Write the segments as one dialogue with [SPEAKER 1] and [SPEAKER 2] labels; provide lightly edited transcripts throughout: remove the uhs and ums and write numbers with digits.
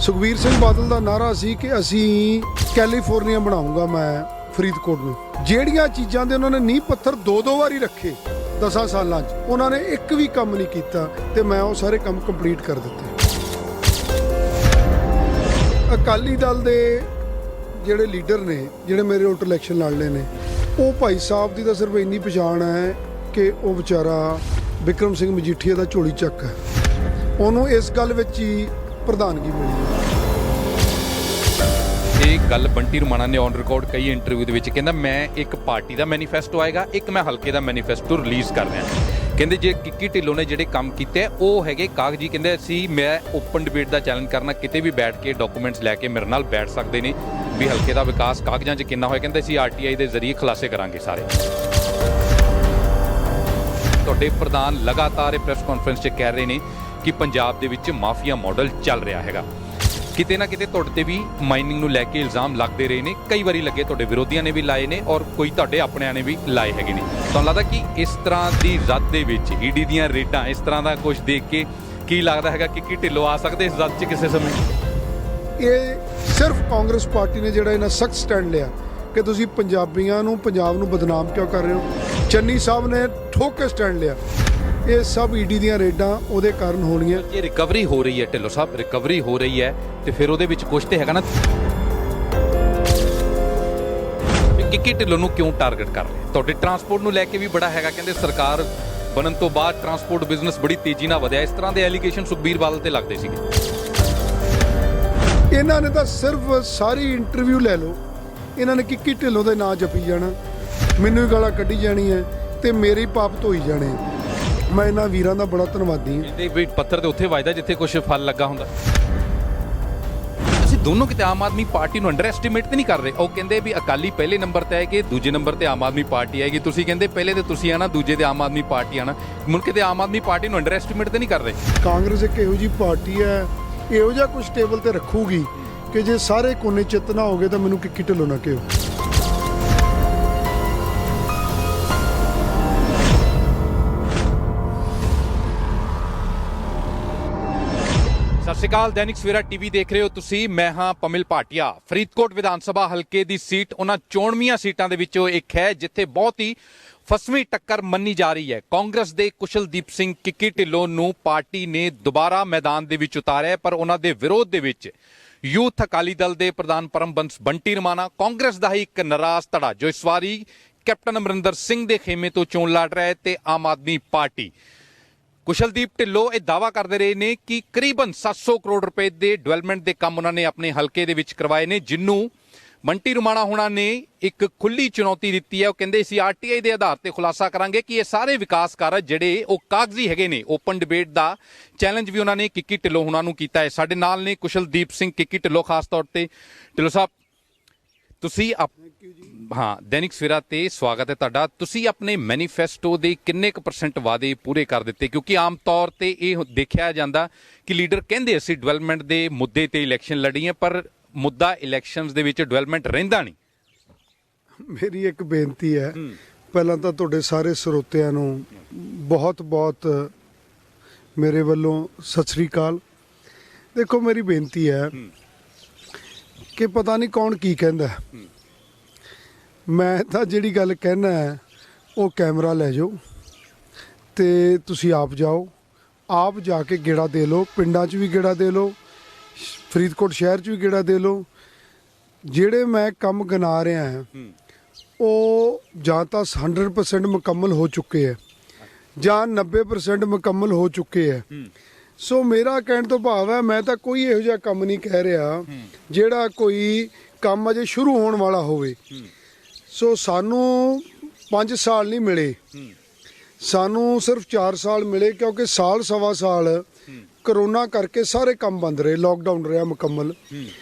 [SPEAKER 1] ਸੁਖਬੀਰ ਸਿੰਘ ਬਾਦਲ ਦਾ ਨਾਰਾ ਸੀ ਕਿ ਅਸੀਂ ਕੈਲੀਫੋਰਨੀਆ ਬਣਾਉਂਗਾ ਮੈਂ ਫਰੀਦਕੋਟ ਨੂੰ। ਜਿਹੜੀਆਂ ਚੀਜ਼ਾਂ ਦੇ ਉਹਨਾਂ ਨੇ ਨੀਂਹ ਪੱਥਰ ਦੋ ਵਾਰੀ ਰੱਖੇ 10 ਸਾਲਾਂ 'ਚ, ਉਹਨਾਂ ਨੇ ਇੱਕ ਵੀ ਕੰਮ ਨਹੀਂ ਕੀਤਾ ਤੇ ਮੈਂ ਉਹ ਸਾਰੇ ਕੰਮ ਕੰਪਲੀਟ ਕਰ ਦਿੱਤੇ। ਅਕਾਲੀ ਦਲ ਦੇ ਜਿਹੜੇ ਲੀਡਰ ਨੇ, ਜਿਹੜੇ ਮੇਰੇ ਉਲਟ ਇਲੈਕਸ਼ਨ ਲੜਨੇ ਨੇ, ਉਹ ਭਾਈ ਸਾਹਿਬ ਦੀ ਤਾਂ ਸਿਰਫ ਇੰਨੀ ਪਛਾਣ ਹੈ ਕਿ ਉਹ ਵਿਚਾਰਾ ਬਿਕਰਮ ਸਿੰਘ ਮਜੀਠੀਆ ਦਾ ਝੋਲੀ ਚੱਕ ਹੈ। ਉਹਨੂੰ ਇਸ ਗੱਲ ਵਿੱਚ ਹੀ ਪ੍ਰਧਾਨਗੀ ਮਿਲੀ।
[SPEAKER 2] ਇਹ ਗੱਲ ਬੰਟੀ ਰਮਾਣਾ ਨੇ ਔਨ ਰਿਕਾਰਡ ਕਈ ਇੰਟਰਵਿਊ ਦੇ ਵਿੱਚ ਕਹਿੰਦਾ, ਮੈਂ ਇੱਕ ਪਾਰਟੀ ਦਾ ਮੈਨੀਫੈਸਟੋ ਆਏਗਾ, ਇੱਕ ਮੈਂ ਹਲਕੇ ਦਾ ਮੈਨੀਫੈਸਟੋ ਰਿਲੀਜ਼ ਕਰ ਰਿਹਾ। ਕਹਿੰਦੇ ਜੇ ਕਿੱਕੀ ਢਿੱਲੋਂ ਨੇ ਜਿਹੜੇ ਕੰਮ ਕੀਤੇ ਉਹ ਹੈਗੇ ਕਾਗਜ਼ੀ। ਕਹਿੰਦੇ ਅਸੀਂ ਮੈਂ ਓਪਨ ਡਿਬੇਟ ਦਾ ਚੈਲੰਜ ਕਰਨਾ, ਕਿਤੇ ਵੀ ਬੈਠ ਕੇ ਡਾਕੂਮੈਂਟਸ ਲੈ ਕੇ ਮੇਰੇ ਨਾਲ ਬੈਠ ਸਕਦੇ ਨੇ ਵੀ ਹਲਕੇ ਦਾ ਵਿਕਾਸ ਕਾਗਜ਼ਾਂ 'ਚ ਕਿੰਨਾ ਹੋਇਆ। ਕਹਿੰਦੇ ਅਸੀਂ RTI ਦੇ ਜ਼ਰੀਏ ਖੁਲਾਸੇ ਕਰਾਂਗੇ ਸਾਰੇ। ਤੁਹਾਡੇ ਪ੍ਰਧਾਨ ਲਗਾਤਾਰ ਇਹ ਪ੍ਰੈਸ ਕਾਨਫਰੰਸ 'ਚ ਕਹਿ ਰਹੇ ਨੇ ਕਿ ਪੰਜਾਬ ਦੇ ਵਿੱਚ ਮਾਫੀਆ ਮਾਡਲ ਚੱਲ ਰਿਹਾ ਹੈਗਾ। ਕਿਤੇ ਨਾ ਕਿਤੇ ਤੁਹਾਡੇ ਤੇ ਵੀ ਮਾਈਨਿੰਗ ਨੂੰ ਲੈ ਕੇ ਇਲਜ਼ਾਮ ਲੱਗਦੇ ਰਹੇ ਨੇ, ਕਈ ਵਾਰੀ ਲੱਗੇ, ਤੁਹਾਡੇ ਵਿਰੋਧੀਆਂ ਨੇ ਵੀ ਲਾਏ ਨੇ ਔਰ ਕੋਈ ਤੁਹਾਡੇ ਆਪਣਿਆਂ ਨੇ ਵੀ ਲਾਏ ਹੈਗੇ ਨੇ। ਤੁਹਾਨੂੰ ਲੱਗਦਾ ਕਿ ਇਸ ਤਰ੍ਹਾਂ ਦੀ ਰੱਦ ਦੇ ਵਿੱਚ ED ਦੀਆਂ ਰੇਡਾਂ, ਇਸ ਤਰ੍ਹਾਂ ਦਾ ਕੁਝ ਦੇਖ ਕੇ ਕੀ ਲੱਗਦਾ ਹੈਗਾ ਕਿ ਕਿੱਕੀ ਢਿੱਲੋਂ ਆ ਸਕਦੇ ਇਸ ਰੱਦ 'ਚ ਕਿਸੇ ਸਮੇਂ?
[SPEAKER 1] ਇਹ ਸਿਰਫ ਕਾਂਗਰਸ ਪਾਰਟੀ ਨੇ ਜਿਹੜਾ ਇਹਨਾਂ ਸਖਤ ਸਟੈਂਡ ਲਿਆ ਕਿ ਤੁਸੀਂ ਪੰਜਾਬੀਆਂ ਨੂੰ, ਪੰਜਾਬ ਨੂੰ ਬਦਨਾਮ ਕਿਉਂ ਕਰ ਰਹੇ ਹੋ। ਚੰਨੀ ਸਾਹਿਬ ਨੇ ਠੋਕ ਕੇ ਸਟੈਂਡ ਲਿਆ। ਇਹ ਸਭ ED ਦੀਆਂ ਰੇਡਾਂ ਉਹਦੇ ਕਾਰਨ ਹੋਣੀਆਂ।
[SPEAKER 2] ਜੇ ਰਿਕਵਰੀ ਹੋ ਰਹੀ ਹੈ ਢਿੱਲੋਂ ਸਾਹਿਬ, ਰਿਕਵਰੀ ਹੋ ਰਹੀ ਹੈ ਤੇ ਫਿਰ ਉਹਦੇ ਵਿੱਚ ਕੁਝ ਤੇ ਹੈਗਾ ਨਾ। ਕਿੱਕੀ ਢਿੱਲੋਂ ਨੂੰ ਕਿਉਂ ਟਾਰਗੇਟ ਕਰ ਰਹੇ? ਤੁਹਾਡੇ ਟਰਾਂਸਪੋਰਟ ਨੂੰ ਲੈ ਕੇ ਵੀ ਬੜਾ ਹੈਗਾ, ਕਹਿੰਦੇ ਸਰਕਾਰ ਬਣਨ ਤੋਂ ਬਾਅਦ ਟਰਾਂਸਪੋਰਟ ਬਿਜ਼ਨਸ ਬੜੀ ਤੇਜ਼ੀ ਨਾਲ ਵਧਿਆ। ਇਸ ਤਰ੍ਹਾਂ ਦੇ ਐਲੀਗੇਸ਼ਨ ਸੁਖਬੀਰ ਬਾਦਲ ਤੇ ਲੱਗਦੇ ਸੀਗੇ।
[SPEAKER 1] ਇਹਨਾਂ ਨੇ ਤਾਂ ਸਿਰਫ ਸਾਰੀ ਇੰਟਰਵਿਊ ਲੈ ਲਓ, ਇਹਨਾਂ ਨੇ ਕਿੱਕੀ ਢਿੱਲੋਂ ਦੇ ਨਾਂ ਜਪੀ ਜਾਣਾ, ਮੈਨੂੰ ਹੀ ਗਾਲਾਂ ਕੱਢੀ ਜਾਣੀ ਹੈ ਤੇ ਮੇਰੇ ਹੀ ਪਾਪ ਧੋਈ ਜਾਣੇ। ਮੈਂ ਇਹਨਾਂ ਵੀਰਾਂ ਦਾ ਬੜਾ ਧੰਨਵਾਦੀ ਹਾਂ।
[SPEAKER 2] ਇਹਦੇ ਵੀ ਪੱਥਰ ਤੇ ਉੱਥੇ ਵੱਜਦਾ ਜਿੱਥੇ ਕੁਝ ਫਲ ਲੱਗਾ ਹੁੰਦਾ। ਅਸੀਂ ਦੋਨੋਂ ਕਿਤੇ ਆਮ ਆਦਮੀ ਪਾਰਟੀ ਨੂੰ ਅੰਡਰ ਐਸਟੀਮੇਟ ਤੇ ਨਹੀਂ ਕਰ ਰਹੇ। ਉਹ ਕਹਿੰਦੇ ਵੀ ਅਕਾਲੀ ਪਹਿਲੇ ਨੰਬਰ ਤੇ ਆਏਗੇ, ਦੂਜੇ ਨੰਬਰ ਤੇ ਆਮ ਆਦਮੀ ਪਾਰਟੀ ਆਏਗੀ। ਤੁਸੀਂ ਕਹਿੰਦੇ ਪਹਿਲੇ ਤੇ ਤੁਸੀਂ ਆਣਾ, ਦੂਜੇ ਤੇ ਆਮ ਆਦਮੀ ਪਾਰਟੀ ਆਣਾ। ਮੁੜ ਕੇ ਤੇ ਆਮ ਆਦਮੀ ਪਾਰਟੀ ਨੂੰ ਅੰਡਰ ਐਸਟੀਮੇਟ ਤੇ ਨਹੀਂ ਕਰ ਰਹੇ।
[SPEAKER 1] ਕਾਂਗਰਸ ਇੱਕ ਇਹੋ ਜਿਹੀ ਪਾਰਟੀ ਹੈ, ਇਹੋ ਜਿਹਾ ਕੁਝ ਟੇਬਲ ਤੇ ਰੱਖੂਗੀ ਕਿ ਜੇ ਸਾਰੇ ਕੋਨੇ ਚਿੱਤ ਨਾ ਹੋਗੇ ਤਾਂ ਮੈਨੂੰ ਕਿੱਕੀ ਢਿੱਲੋਂ ਨਾ ਕਿਹੋ।
[SPEAKER 2] ਸਤਿ ਸ਼੍ਰੀ ਅਕਾਲ, ਦੈਨਿਕ ਸਵੇਰਾ ਟੀਵੀ ਦੇਖ ਰਹੇ ਹੋ ਤੁਸੀਂ। ਮੈਂ ਹਾਂ ਪਮਿਲ ਭਾਟੀਆ। ਫਰੀਦਕੋਟ ਵਿਧਾਨ ਸਭਾ ਹਲਕੇ ਦੀ ਸੀਟ ਉਹਨਾਂ ਚੋਣਵੀਆਂ ਸੀਟਾਂ ਦੇ ਵਿੱਚੋਂ ਇੱਕ ਹੈ ਜਿੱਥੇ ਬਹੁਤ ਹੀ ਫਸਵੀਂ ਟੱਕਰ ਮੰਨੀ ਜਾ ਰਹੀ ਹੈ। ਕਾਂਗਰਸ ਦੇ ਕੁਸ਼ਲਦੀਪ ਸਿੰਘ ਕਿੱਕੀ ਢਿੱਲੋਂ ਨੂੰ ਪਾਰਟੀ ਨੇ ਦੁਬਾਰਾ ਮੈਦਾਨ ਦੇ ਵਿੱਚ ਉਤਾਰਿਆ, ਪਰ ਉਹਨਾਂ ਦੇ ਵਿਰੋਧ ਦੇ ਵਿੱਚ ਯੂਥ ਅਕਾਲੀ ਦਲ ਦੇ ਪ੍ਰਧਾਨ ਪਰਮਬੰਸ ਬੰਟੀ ਰਮਾਣਾ, ਕਾਂਗਰਸ ਦਾ ਹੀ ਇੱਕ ਨਾਰਾਜ਼ ਧੜਾ ਜੋ ਇਸ ਵਾਰੀ ਕੈਪਟਨ ਅਮਰਿੰਦਰ ਸਿੰਘ ਦੇ ਖੇਮੇ ਤੋਂ ਚੋਣ ਲੜ ਰਿਹਾ ਹੈ, ਤੇ ਆਮ ਆਦਮੀ ਪਾਰਟੀ। ਕੁਸ਼ਲਦੀਪ ਢਿੱਲੋਂ ਇਹ ਦਾਅਵਾ ਕਰਦੇ ਰਹੇ ਨੇ ਕਿ ਕਰੀਬਨ 700 ਕਰੋੜ ਰੁਪਏ ਦੇ ਡਿਵੈਲਪਮੈਂਟ ਦੇ ਕੰਮ ਉਹਨਾਂ ਨੇ ਆਪਣੇ ਹਲਕੇ ਦੇ ਵਿੱਚ ਕਰਵਾਏ ਨੇ, ਜਿਹਨੂੰ ਬੰਟੀ ਰਮਾਣਾ ਹੋਣਾ ਨੇ ਇੱਕ ਖੁੱਲੀ ਚੁਣੌਤੀ ਦਿੱਤੀ ਹੈ। ਉਹ ਕਹਿੰਦੇ ਅਸੀਂ RTI ਦੇ ਆਧਾਰ ਤੇ ਖੁਲਾਸਾ ਕਰਾਂਗੇ ਕਿ ਇਹ ਸਾਰੇ ਵਿਕਾਸ ਕਾਰਜ ਜਿਹੜੇ ਉਹ ਕਾਗਜ਼ੀ ਹੈਗੇ ਨੇ। ਓਪਨ ਡਿਬੇਟ ਦਾ ਚੈਲੰਜ ਵੀ ਉਹਨਾਂ ਨੇ ਕਿੱਕੀ ਢਿੱਲੋਂ ਹੋਣਾ ਨੂੰ ਕੀਤਾ ਹੈ। ਸਾਡੇ ਨਾਲ ਨੇ ਕੁਸ਼ਲਦੀਪ ਸਿੰਘ ਕਿੱਕੀ ਢਿੱਲੋਂ ਖਾਸ ਤੌਰ ਤੇ। ਢਿੱਲੋਂ ਸਾਹਿਬ, ਤੁਸੀਂ ਹਾਂ, ਦੈਨਿਕ ਸਵੇਰਾ ਤੇ ਸਵਾਗਤ ਹੈ ਤੁਹਾਡਾ। ਤੁਸੀਂ ਆਪਣੇ ਮੈਨੀਫੈਸਟੋ ਦੇ ਕਿੰਨੇ ਕੁ % ਵਾਅਦੇ ਪੂਰੇ ਕਰ ਦਿੱਤੇ? ਕਿਉਂਕਿ ਆਮ ਤੌਰ ਤੇ ਇਹ ਦੇਖਿਆ ਜਾਂਦਾ ਕਿ ਲੀਡਰ ਕਹਿੰਦੇ ਅਸੀਂ ਡਿਵੈਲਪਮੈਂਟ ਦੇ ਮੁੱਦੇ ਤੇ ਇਲੈਕਸ਼ਨ ਲੜੀ ਹੈ, ਪਰ ਮੁੱਦਾ ਇਲੈਕਸ਼ਨਸ ਦੇ ਵਿੱਚ ਡਿਵੈਲਪਮੈਂਟ ਰਹਿੰਦਾ ਨਹੀਂ।
[SPEAKER 1] ਮੇਰੀ ਇੱਕ ਬੇਨਤੀ ਹੈ, ਪਹਿਲਾਂ ਤਾਂ ਤੁਹਾਡੇ ਸਾਰੇ ਸਰੋਤਿਆਂ ਨੂੰ ਬਹੁਤ ਮੇਰੇ ਵੱਲੋਂ ਸਤਿ ਸ੍ਰੀ ਅਕਾਲ। ਦੇਖੋ, ਮੇਰੀ ਬੇਨਤੀ ਹੈ ਕਿ ਪਤਾ ਨਹੀਂ ਕੌਣ ਕੀ ਕਹਿੰਦਾ, ਮੈਂ ਤਾਂ ਜਿਹੜੀ ਗੱਲ ਕਹਿਣਾ ਹੈ ਉਹ ਕੈਮਰਾ ਲੈ ਜਾਓ ਤੇ ਤੁਸੀਂ ਆਪ ਜਾਓ, ਆਪ ਜਾ ਕੇ ਗੇੜਾ ਦੇ ਲਓ, ਪਿੰਡਾਂ 'ਚ ਵੀ ਗੇੜਾ ਦੇ ਲਓ, ਫਰੀਦਕੋਟ ਸ਼ਹਿਰ 'ਚ ਵੀ ਗੇੜਾ ਦੇ ਲਓ। ਜਿਹੜੇ ਮੈਂ ਕੰਮ ਗਿਣਾ ਰਿਹਾ ਹਾਂ ਉਹ ਜਾਂ ਤਾਂ 100% ਮੁਕੰਮਲ ਹੋ ਚੁੱਕੇ ਹੈ ਜਾਂ 90% ਮੁਕੰਮਲ ਹੋ ਚੁੱਕੇ ਹੈ। ਸੋ ਮੇਰਾ ਕਹਿਣ ਤੋਂ ਭਾਵ ਹੈ, ਮੈਂ ਤਾਂ ਕੋਈ ਇਹੋ ਜਿਹਾ ਕੰਮ ਨਹੀਂ ਕਹਿ ਰਿਹਾ ਜਿਹੜਾ ਕੋਈ ਕੰਮ ਅਜੇ ਸ਼ੁਰੂ ਹੋਣ ਵਾਲਾ ਹੋਵੇ। ਸੋ ਸਾਨੂੰ 5 ਸਾਲ ਨਹੀਂ ਮਿਲੇ, ਸਾਨੂੰ ਸਿਰਫ 4 ਸਾਲ ਮਿਲੇ, ਕਿਉਂਕਿ ਸਾਲ ਸਵਾ ਸਾਲ ਕਰੋਨਾ ਕਰਕੇ ਸਾਰੇ ਕੰਮ ਬੰਦ ਰਹੇ, ਲੋਕਡਾਊਨ ਰਿਹਾ ਮੁਕੰਮਲ।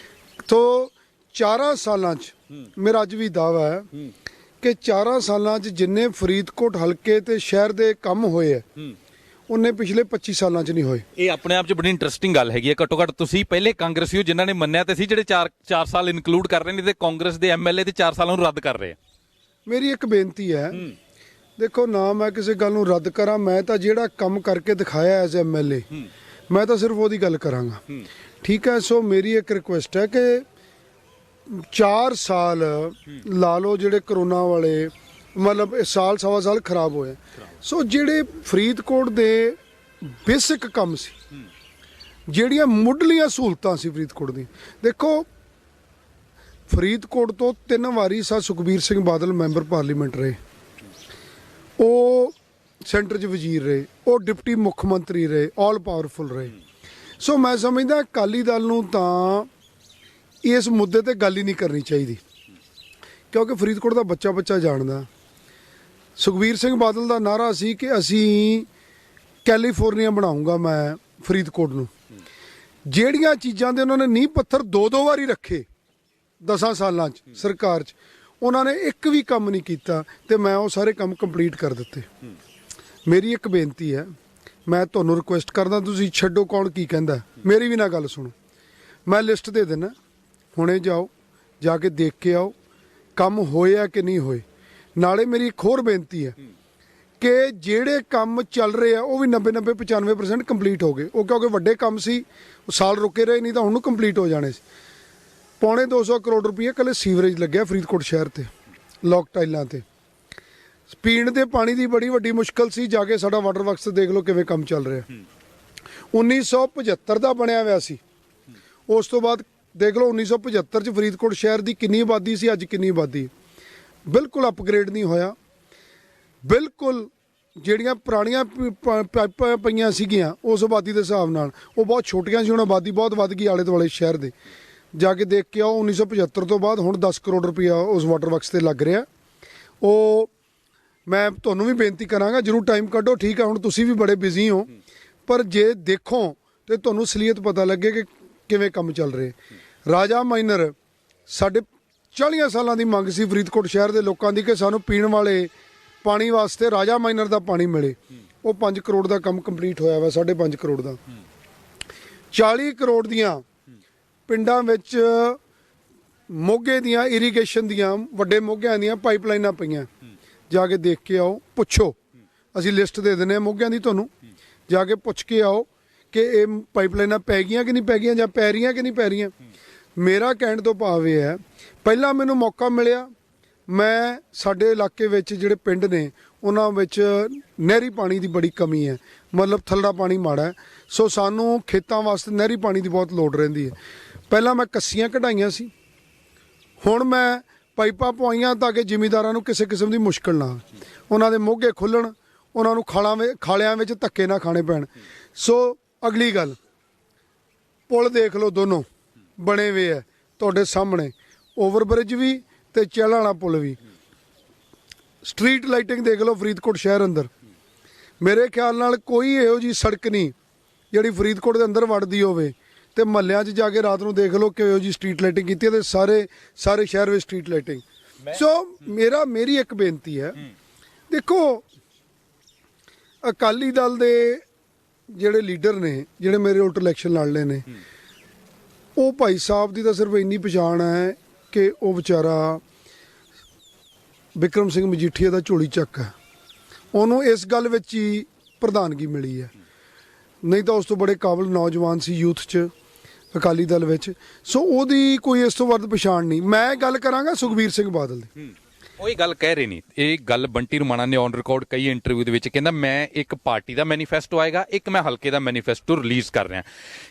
[SPEAKER 1] ਤੋਂ 4 ਸਾਲਾਂ 'ਚ ਮੇਰਾ ਅੱਜ ਵੀ ਦਾਅਵਾ ਹੈ ਕਿ 4 ਸਾਲਾਂ 'ਚ ਜਿੰਨੇ ਫਰੀਦਕੋਟ ਹਲਕੇ ਤੇ ਸ਼ਹਿਰ ਦੇ ਕੰਮ ਹੋਏ ਹੈ ਉਹਨੇ ਪਿਛਲੇ 25 ਸਾਲਾਂ 'ਚ ਨਹੀਂ ਹੋਏ।
[SPEAKER 2] ਇਹ ਆਪਣੇ ਆਪ 'ਚ ਬੜੀ ਇੰਟਰਸਟਿੰਗ ਗੱਲ ਹੈਗੀ ਹੈ। ਘੱਟੋ ਘੱਟ ਤੁਸੀਂ ਪਹਿਲੇ ਕਾਂਗਰਸੀ ਹੋ ਜਿਨ੍ਹਾਂ ਨੇ ਮੰਨਿਆ ਤੇ ਸੀ ਜਿਹੜੇ 4 ਸਾਲ ਇਨਕਲੂਡ ਕਰ ਰਹੇ ਨੇ, ਤੇ ਕਾਂਗਰਸ ਦੇ MLA ਤੇ 4 ਸਾਲਾਂ ਨੂੰ ਰੱਦ ਕਰ ਰਹੇ ਆ।
[SPEAKER 1] ਮੇਰੀ ਇੱਕ ਬੇਨਤੀ ਹੈ, ਦੇਖੋ, ਨਾ ਮੈਂ ਕਿਸੇ ਗੱਲ ਨੂੰ ਰੱਦ ਕਰਾਂ, ਮੈਂ ਤਾਂ ਜਿਹੜਾ ਕੰਮ ਕਰਕੇ ਦਿਖਾਇਆ ਐਜ਼ MLA, ਮੈਂ ਤਾਂ ਸਿਰਫ ਉਹਦੀ ਗੱਲ ਕਰਾਂਗਾ। ਠੀਕ ਹੈ, ਸੋ ਮੇਰੀ ਇੱਕ ਰਿਕੁਐਸਟ ਹੈ ਕਿ 4 ਸਾਲ ਲਾ ਲਓ ਜਿਹੜੇ ਕਰੋਨਾ ਵਾਲੇ, ਮਤਲਬ ਇਹ ਸਾਲ ਸਵਾ ਸਾਲ ਖਰਾਬ ਹੋਏ। ਸੋ ਜਿਹੜੇ ਫਰੀਦਕੋਟ ਦੇ ਬੇਸਿਕ ਕੰਮ ਸੀ, ਜਿਹੜੀਆਂ ਮੁੱਢਲੀਆਂ ਸਹੂਲਤਾਂ ਸੀ ਫਰੀਦਕੋਟ ਦੀ, ਦੇਖੋ ਫਰੀਦਕੋਟ ਤੋਂ 3 ਵਾਰੀ ਸੁਖਬੀਰ ਸਿੰਘ ਬਾਦਲ ਮੈਂਬਰ ਪਾਰਲੀਮੈਂਟ ਰਹੇ, ਉਹ ਸੈਂਟਰ 'ਚ ਵਜ਼ੀਰ ਰਹੇ, ਉਹ ਡਿਪਟੀ ਮੁੱਖ ਮੰਤਰੀ ਰਹੇ, ਆਲ ਪਾਵਰਫੁਲ ਰਹੇ। ਸੋ ਮੈਂ ਸਮਝਦਾ ਅਕਾਲੀ ਦਲ ਨੂੰ ਤਾਂ ਇਸ ਮੁੱਦੇ ਤੇ ਗੱਲ ਹੀ ਨਹੀਂ ਕਰਨੀ ਚਾਹੀਦੀ, ਕਿਉਂਕਿ ਫਰੀਦਕੋਟ ਦਾ ਬੱਚਾ ਬੱਚਾ ਜਾਣਦਾ। ਸੁਖਬੀਰ ਸਿੰਘ ਬਾਦਲ ਦਾ ਨਾਅਰਾ ਸੀ ਕਿ ਅਸੀਂ ਕੈਲੀਫੋਰਨੀਆ ਬਣਾਉਂਗਾ ਮੈਂ ਫਰੀਦਕੋਟ ਨੂੰ। ਜਿਹੜੀਆਂ ਚੀਜ਼ਾਂ ਦੇ ਉਹਨਾਂ ਨੇ ਨੀਂਹ ਪੱਥਰ 2-2 ਵਾਰੀ ਰੱਖੇ 10 ਸਾਲਾਂ 'ਚ ਸਰਕਾਰ 'ਚ, ਉਹਨਾਂ ਨੇ ਇੱਕ ਵੀ ਕੰਮ ਨਹੀਂ ਕੀਤਾ ਤੇ ਮੈਂ ਉਹ ਸਾਰੇ ਕੰਮ ਕੰਪਲੀਟ ਕਰ ਦਿੱਤੇ। ਮੇਰੀ ਇੱਕ ਬੇਨਤੀ ਹੈ, ਮੈਂ ਤੁਹਾਨੂੰ ਰਿਕੁਐਸਟ ਕਰਦਾ, ਤੁਸੀਂ ਛੱਡੋ ਕੌਣ ਕੀ ਕਹਿੰਦਾ, ਮੇਰੀ ਵੀ ਨਾ ਗੱਲ ਸੁਣੋ। ਮੈਂ ਲਿਸਟ ਦੇ ਦੇਣਾ, ਹੁਣੇ ਜਾਓ ਜਾ ਕੇ ਦੇਖ ਕੇ ਆਓ ਕੰਮ ਹੋਏ ਆ ਕਿ ਨਹੀਂ ਹੋਏ। ਨਾਲੇ ਮੇਰੀ ਇੱਕ ਹੋਰ ਬੇਨਤੀ ਹੈ ਕਿ ਜਿਹੜੇ ਕੰਮ ਚੱਲ ਰਹੇ ਆ ਉਹ ਵੀ 90-95% ਕੰਪਲੀਟ ਹੋ ਗਏ। ਉਹ ਕਿਉਂਕਿ ਵੱਡੇ ਕੰਮ ਸੀ, ਉਹ ਸਾਲ ਰੁਕੇ ਰਹੇ, ਨਹੀਂ ਤਾਂ ਹੁਣ ਨੂੰ ਕੰਪਲੀਟ ਹੋ ਜਾਣੇ ਸੀ। 250 ਕਰੋੜ ਰੁਪਏ ਇਕੱਲੇ ਸੀਵਰੇਜ ਲੱਗਿਆ ਫਰੀਦਕੋਟ ਸ਼ਹਿਰ ਤੇ, ਲੋਕ ਟਾਈਲਾਂ ਤੇ। ਪੀਣ ਦੇ ਪਾਣੀ ਦੀ ਬੜੀ ਵੱਡੀ ਮੁਸ਼ਕਲ ਸੀ, ਜਾ ਕੇ ਸਾਡਾ ਵਾਟਰ ਵਰਕਸ ਦੇਖ ਲਓ ਕਿਵੇਂ ਕੰਮ ਚੱਲ ਰਿਹਾ। 1975 ਦਾ ਬਣਿਆ ਹੋਇਆ ਸੀ, ਉਸ ਤੋਂ ਬਾਅਦ ਦੇਖ ਲਓ 1975 ਚ ਫਰੀਦਕੋਟ ਸ਼ਹਿਰ ਦੀ ਕਿੰਨੀ ਆਬਾਦੀ ਸੀ, ਅੱਜ ਕਿੰਨੀ ਆਬਾਦੀ। ਬਿਲਕੁਲ ਅਪਗ੍ਰੇਡ ਨਹੀਂ ਹੋਇਆ। ਬਿਲਕੁਲ ਜਿਹੜੀਆਂ ਪੁਰਾਣੀਆਂ ਪਾਈਪਾਂ ਪਈਆਂ ਸੀਗੀਆਂ ਉਸ ਆਬਾਦੀ ਦੇ ਹਿਸਾਬ ਨਾਲ ਉਹ ਬਹੁਤ ਛੋਟੀਆਂ ਸੀ, ਹੁਣ ਆਬਾਦੀ ਬਹੁਤ ਵੱਧ ਗਈ ਆਲੇ ਦੁਆਲੇ ਸ਼ਹਿਰ ਦੇ। ਜਾ ਕੇ ਦੇਖ ਕੇ ਆਓ, 1975 ਤੋਂ ਬਾਅਦ ਹੁਣ 10 ਕਰੋੜ ਰੁਪਇਆ ਉਸ ਵਾਟਰ ਵਰਕਸ ਤੇ ਲੱਗ ਰਿਹਾ। ਉਹ ਮੈਂ ਤੁਹਾਨੂੰ ਵੀ ਬੇਨਤੀ ਕਰਾਂਗਾ, ਜ਼ਰੂਰ ਟਾਈਮ ਕੱਢੋ। ਠੀਕ ਹੈ, ਹੁਣ ਤੁਸੀਂ ਵੀ ਬੜੇ ਬਿਜ਼ੀ ਹੋ, ਪਰ ਜੇ ਦੇਖੋ ਤੇ ਤੁਹਾਨੂੰ ਅਸਲੀਅਤ ਪਤਾ ਲੱਗੇ ਕਿ ਕਿਵੇਂ ਕੰਮ ਚੱਲ ਰਹੇ। ਰਾਜਾ ਮਾਈਨਰ ਸਾਡੇ 40 ਸਾਲਾਂ ਦੀ ਮੰਗ ਸੀ ਫਰੀਦਕੋਟ ਸ਼ਹਿਰ ਦੇ ਲੋਕਾਂ ਦੀ ਕਿ ਸਾਨੂੰ ਪੀਣ ਵਾਲੇ ਪਾਣੀ ਵਾਸਤੇ ਰਾਜਾ ਮਾਈਨਰ ਦਾ ਪਾਣੀ ਮਿਲੇ। ਉਹ 5 ਕਰੋੜ ਦਾ ਕੰਮ ਕੰਪਲੀਟ ਹੋਇਆ ਵਾ, 5.5 ਕਰੋੜ ਦਾ। 40 ਕਰੋੜ ਦੀਆਂ ਪਿੰਡਾਂ ਵਿੱਚ ਮੋਗੇ ਦੀਆਂ ਇਰੀਗੇਸ਼ਨ ਦੀਆਂ, ਵੱਡੇ ਮੋਗਿਆਂ ਦੀਆਂ ਪਾਈਪਲਾਈਨਾਂ ਪਈਆਂ। ਜਾ ਕੇ ਦੇਖ ਕੇ ਆਓ, ਪੁੱਛੋ, ਅਸੀਂ ਲਿਸਟ ਦੇ ਦਿੰਦੇ ਹਾਂ ਮੋਗਿਆਂ ਦੀ, ਤੁਹਾਨੂੰ ਜਾ ਕੇ ਪੁੱਛ ਕੇ ਆਓ ਕਿ ਇਹ ਪਾਈਪਲਾਈਨਾਂ ਪੈ ਗਈਆਂ ਕਿ ਨਹੀਂ ਪੈ ਗਈਆਂ, ਜਾਂ ਪੈ ਰਹੀਆਂ ਕਿ ਨਹੀਂ ਪੈ ਰਹੀਆਂ। ਮੇਰਾ ਕਹਿਣ ਤੋਂ ਭਾਵ ਇਹ ਹੈ, ਪਹਿਲਾਂ ਮੈਨੂੰ ਮੌਕਾ ਮਿਲਿਆ, ਮੈਂ ਸਾਡੇ ਇਲਾਕੇ ਵਿੱਚ ਜਿਹੜੇ ਪਿੰਡ ਨੇ ਉਹਨਾਂ ਵਿੱਚ ਨਹਿਰੀ ਪਾਣੀ ਦੀ ਬੜੀ ਕਮੀ ਹੈ, ਮਤਲਬ ਥੱਲੜਾ ਪਾਣੀ ਮਾੜਾ ਹੈ। ਸੋ ਸਾਨੂੰ ਖੇਤਾਂ ਵਾਸਤੇ ਨਹਿਰੀ ਪਾਣੀ ਦੀ ਬਹੁਤ ਲੋੜ ਰਹਿੰਦੀ ਹੈ। ਪਹਿਲਾਂ ਮੈਂ ਕੱਸੀਆਂ ਕਢਾਈਆਂ ਸੀ, ਹੁਣ ਮੈਂ ਪਾਈਪਾਂ ਪਵਾਈਆਂ ਤਾਂ ਕਿ ਜ਼ਿਮੀਂਦਾਰਾਂ ਨੂੰ ਕਿਸੇ ਕਿਸਮ ਦੀ ਮੁਸ਼ਕਲ ਨਾ, ਉਹਨਾਂ ਦੇ ਮੋਗੇ ਖੁੱਲਣ, ਉਹਨਾਂ ਨੂੰ ਖਾਲਿਆਂ ਵਿੱਚ ਧੱਕੇ ਨਾ ਖਾਣੇ ਪੈਣ। ਸੋ ਅਗਲੀ ਗੱਲ, ਪੁਲ ਦੇਖ ਲਓ, ਦੋਨੋਂ ਬਣੇ ਹੋਏ ਹੈ ਤੁਹਾਡੇ ਸਾਹਮਣੇ, ਓਵਰਬ੍ਰਿਜ ਵੀ ਤੇ ਚਹਿਲਾਂ ਵਾਲਾ ਪੁਲ ਵੀ। ਸਟਰੀਟ ਲਾਈਟਿੰਗ ਦੇਖ ਲਓ ਫਰੀਦਕੋਟ ਸ਼ਹਿਰ ਅੰਦਰ। ਮੇਰੇ ਖਿਆਲ ਨਾਲ ਕੋਈ ਇਹੋ ਜਿਹੀ ਸੜਕ ਨਹੀਂ ਜਿਹੜੀ ਫਰੀਦਕੋਟ ਦੇ ਅੰਦਰ ਵੜਦੀ ਹੋਵੇ, ਤੇ ਮਹੱਲਿਆਂ 'ਚ ਜਾ ਕੇ ਰਾਤ ਨੂੰ ਦੇਖ ਲਓ ਕਿਹੋ ਜਿਹੀ ਸਟਰੀਟ ਲਾਈਟਿੰਗ ਕੀਤੀ ਹੈ, ਤੇ ਸਾਰੇ ਸ਼ਹਿਰ ਵਿੱਚ ਸਟਰੀਟ ਲਾਈਟਿੰਗ। ਸੋ ਮੇਰੀ ਇੱਕ ਬੇਨਤੀ ਹੈ, ਦੇਖੋ ਅਕਾਲੀ ਦਲ ਦੇ ਜਿਹੜੇ ਲੀਡਰ ਨੇ, ਜਿਹੜੇ ਮੇਰੇ ਉਲਟ ਇਲੈਕਸ਼ਨ ਲੜਨੇ ਨੇ, ਉਹ ਭਾਈ ਸਾਹਿਬ ਦੀ ਤਾਂ ਸਿਰਫ ਇੰਨੀ ਪਛਾਣ ਹੈ ਕਿ ਉਹ ਵਿਚਾਰਾ ਬਿਕਰਮ ਸਿੰਘ ਮਜੀਠੀਆ ਦਾ ਝੋਲੀ ਚੱਕ ਹੈ। ਉਹਨੂੰ ਇਸ ਗੱਲ ਵਿੱਚ ਹੀ ਪ੍ਰਧਾਨਗੀ ਮਿਲੀ ਹੈ, ਨਹੀਂ ਤਾਂ ਉਸ ਤੋਂ ਬੜੇ ਕਾਬਲ ਨੌਜਵਾਨ ਸੀ ਯੂਥ 'ਚ ਅਕਾਲੀ ਦਲ ਵਿੱਚ। ਸੋ ਉਹਦੀ ਕੋਈ ਇਸ ਤੋਂ ਵੱਧ ਪਛਾਣ ਨਹੀਂ। ਮੈਂ ਗੱਲ ਕਰਾਂਗਾ ਸੁਖਬੀਰ ਸਿੰਘ ਬਾਦਲ ਦੀ।
[SPEAKER 2] ਉਹ ਇਹ ਗੱਲ ਕਹਿ ਰਹੇ ਨਹੀਂ, ਇਹ ਗੱਲ ਬੰਟੀ ਰਮਾਣਾ ਨੇ ਔਨ ਰਿਕਾਰਡ ਕਈ ਇੰਟਰਵਿਊ ਦੇ ਵਿੱਚ ਕਹਿੰਦਾ, ਮੈਂ ਇੱਕ ਪਾਰਟੀ ਦਾ ਮੈਨੀਫੈਸਟੋ ਆਏਗਾ, ਇੱਕ ਮੈਂ ਹਲਕੇ ਦਾ ਮੈਨੀਫੈਸਟੋ ਰਿਲੀਜ਼ ਕਰ ਰਿਹਾ।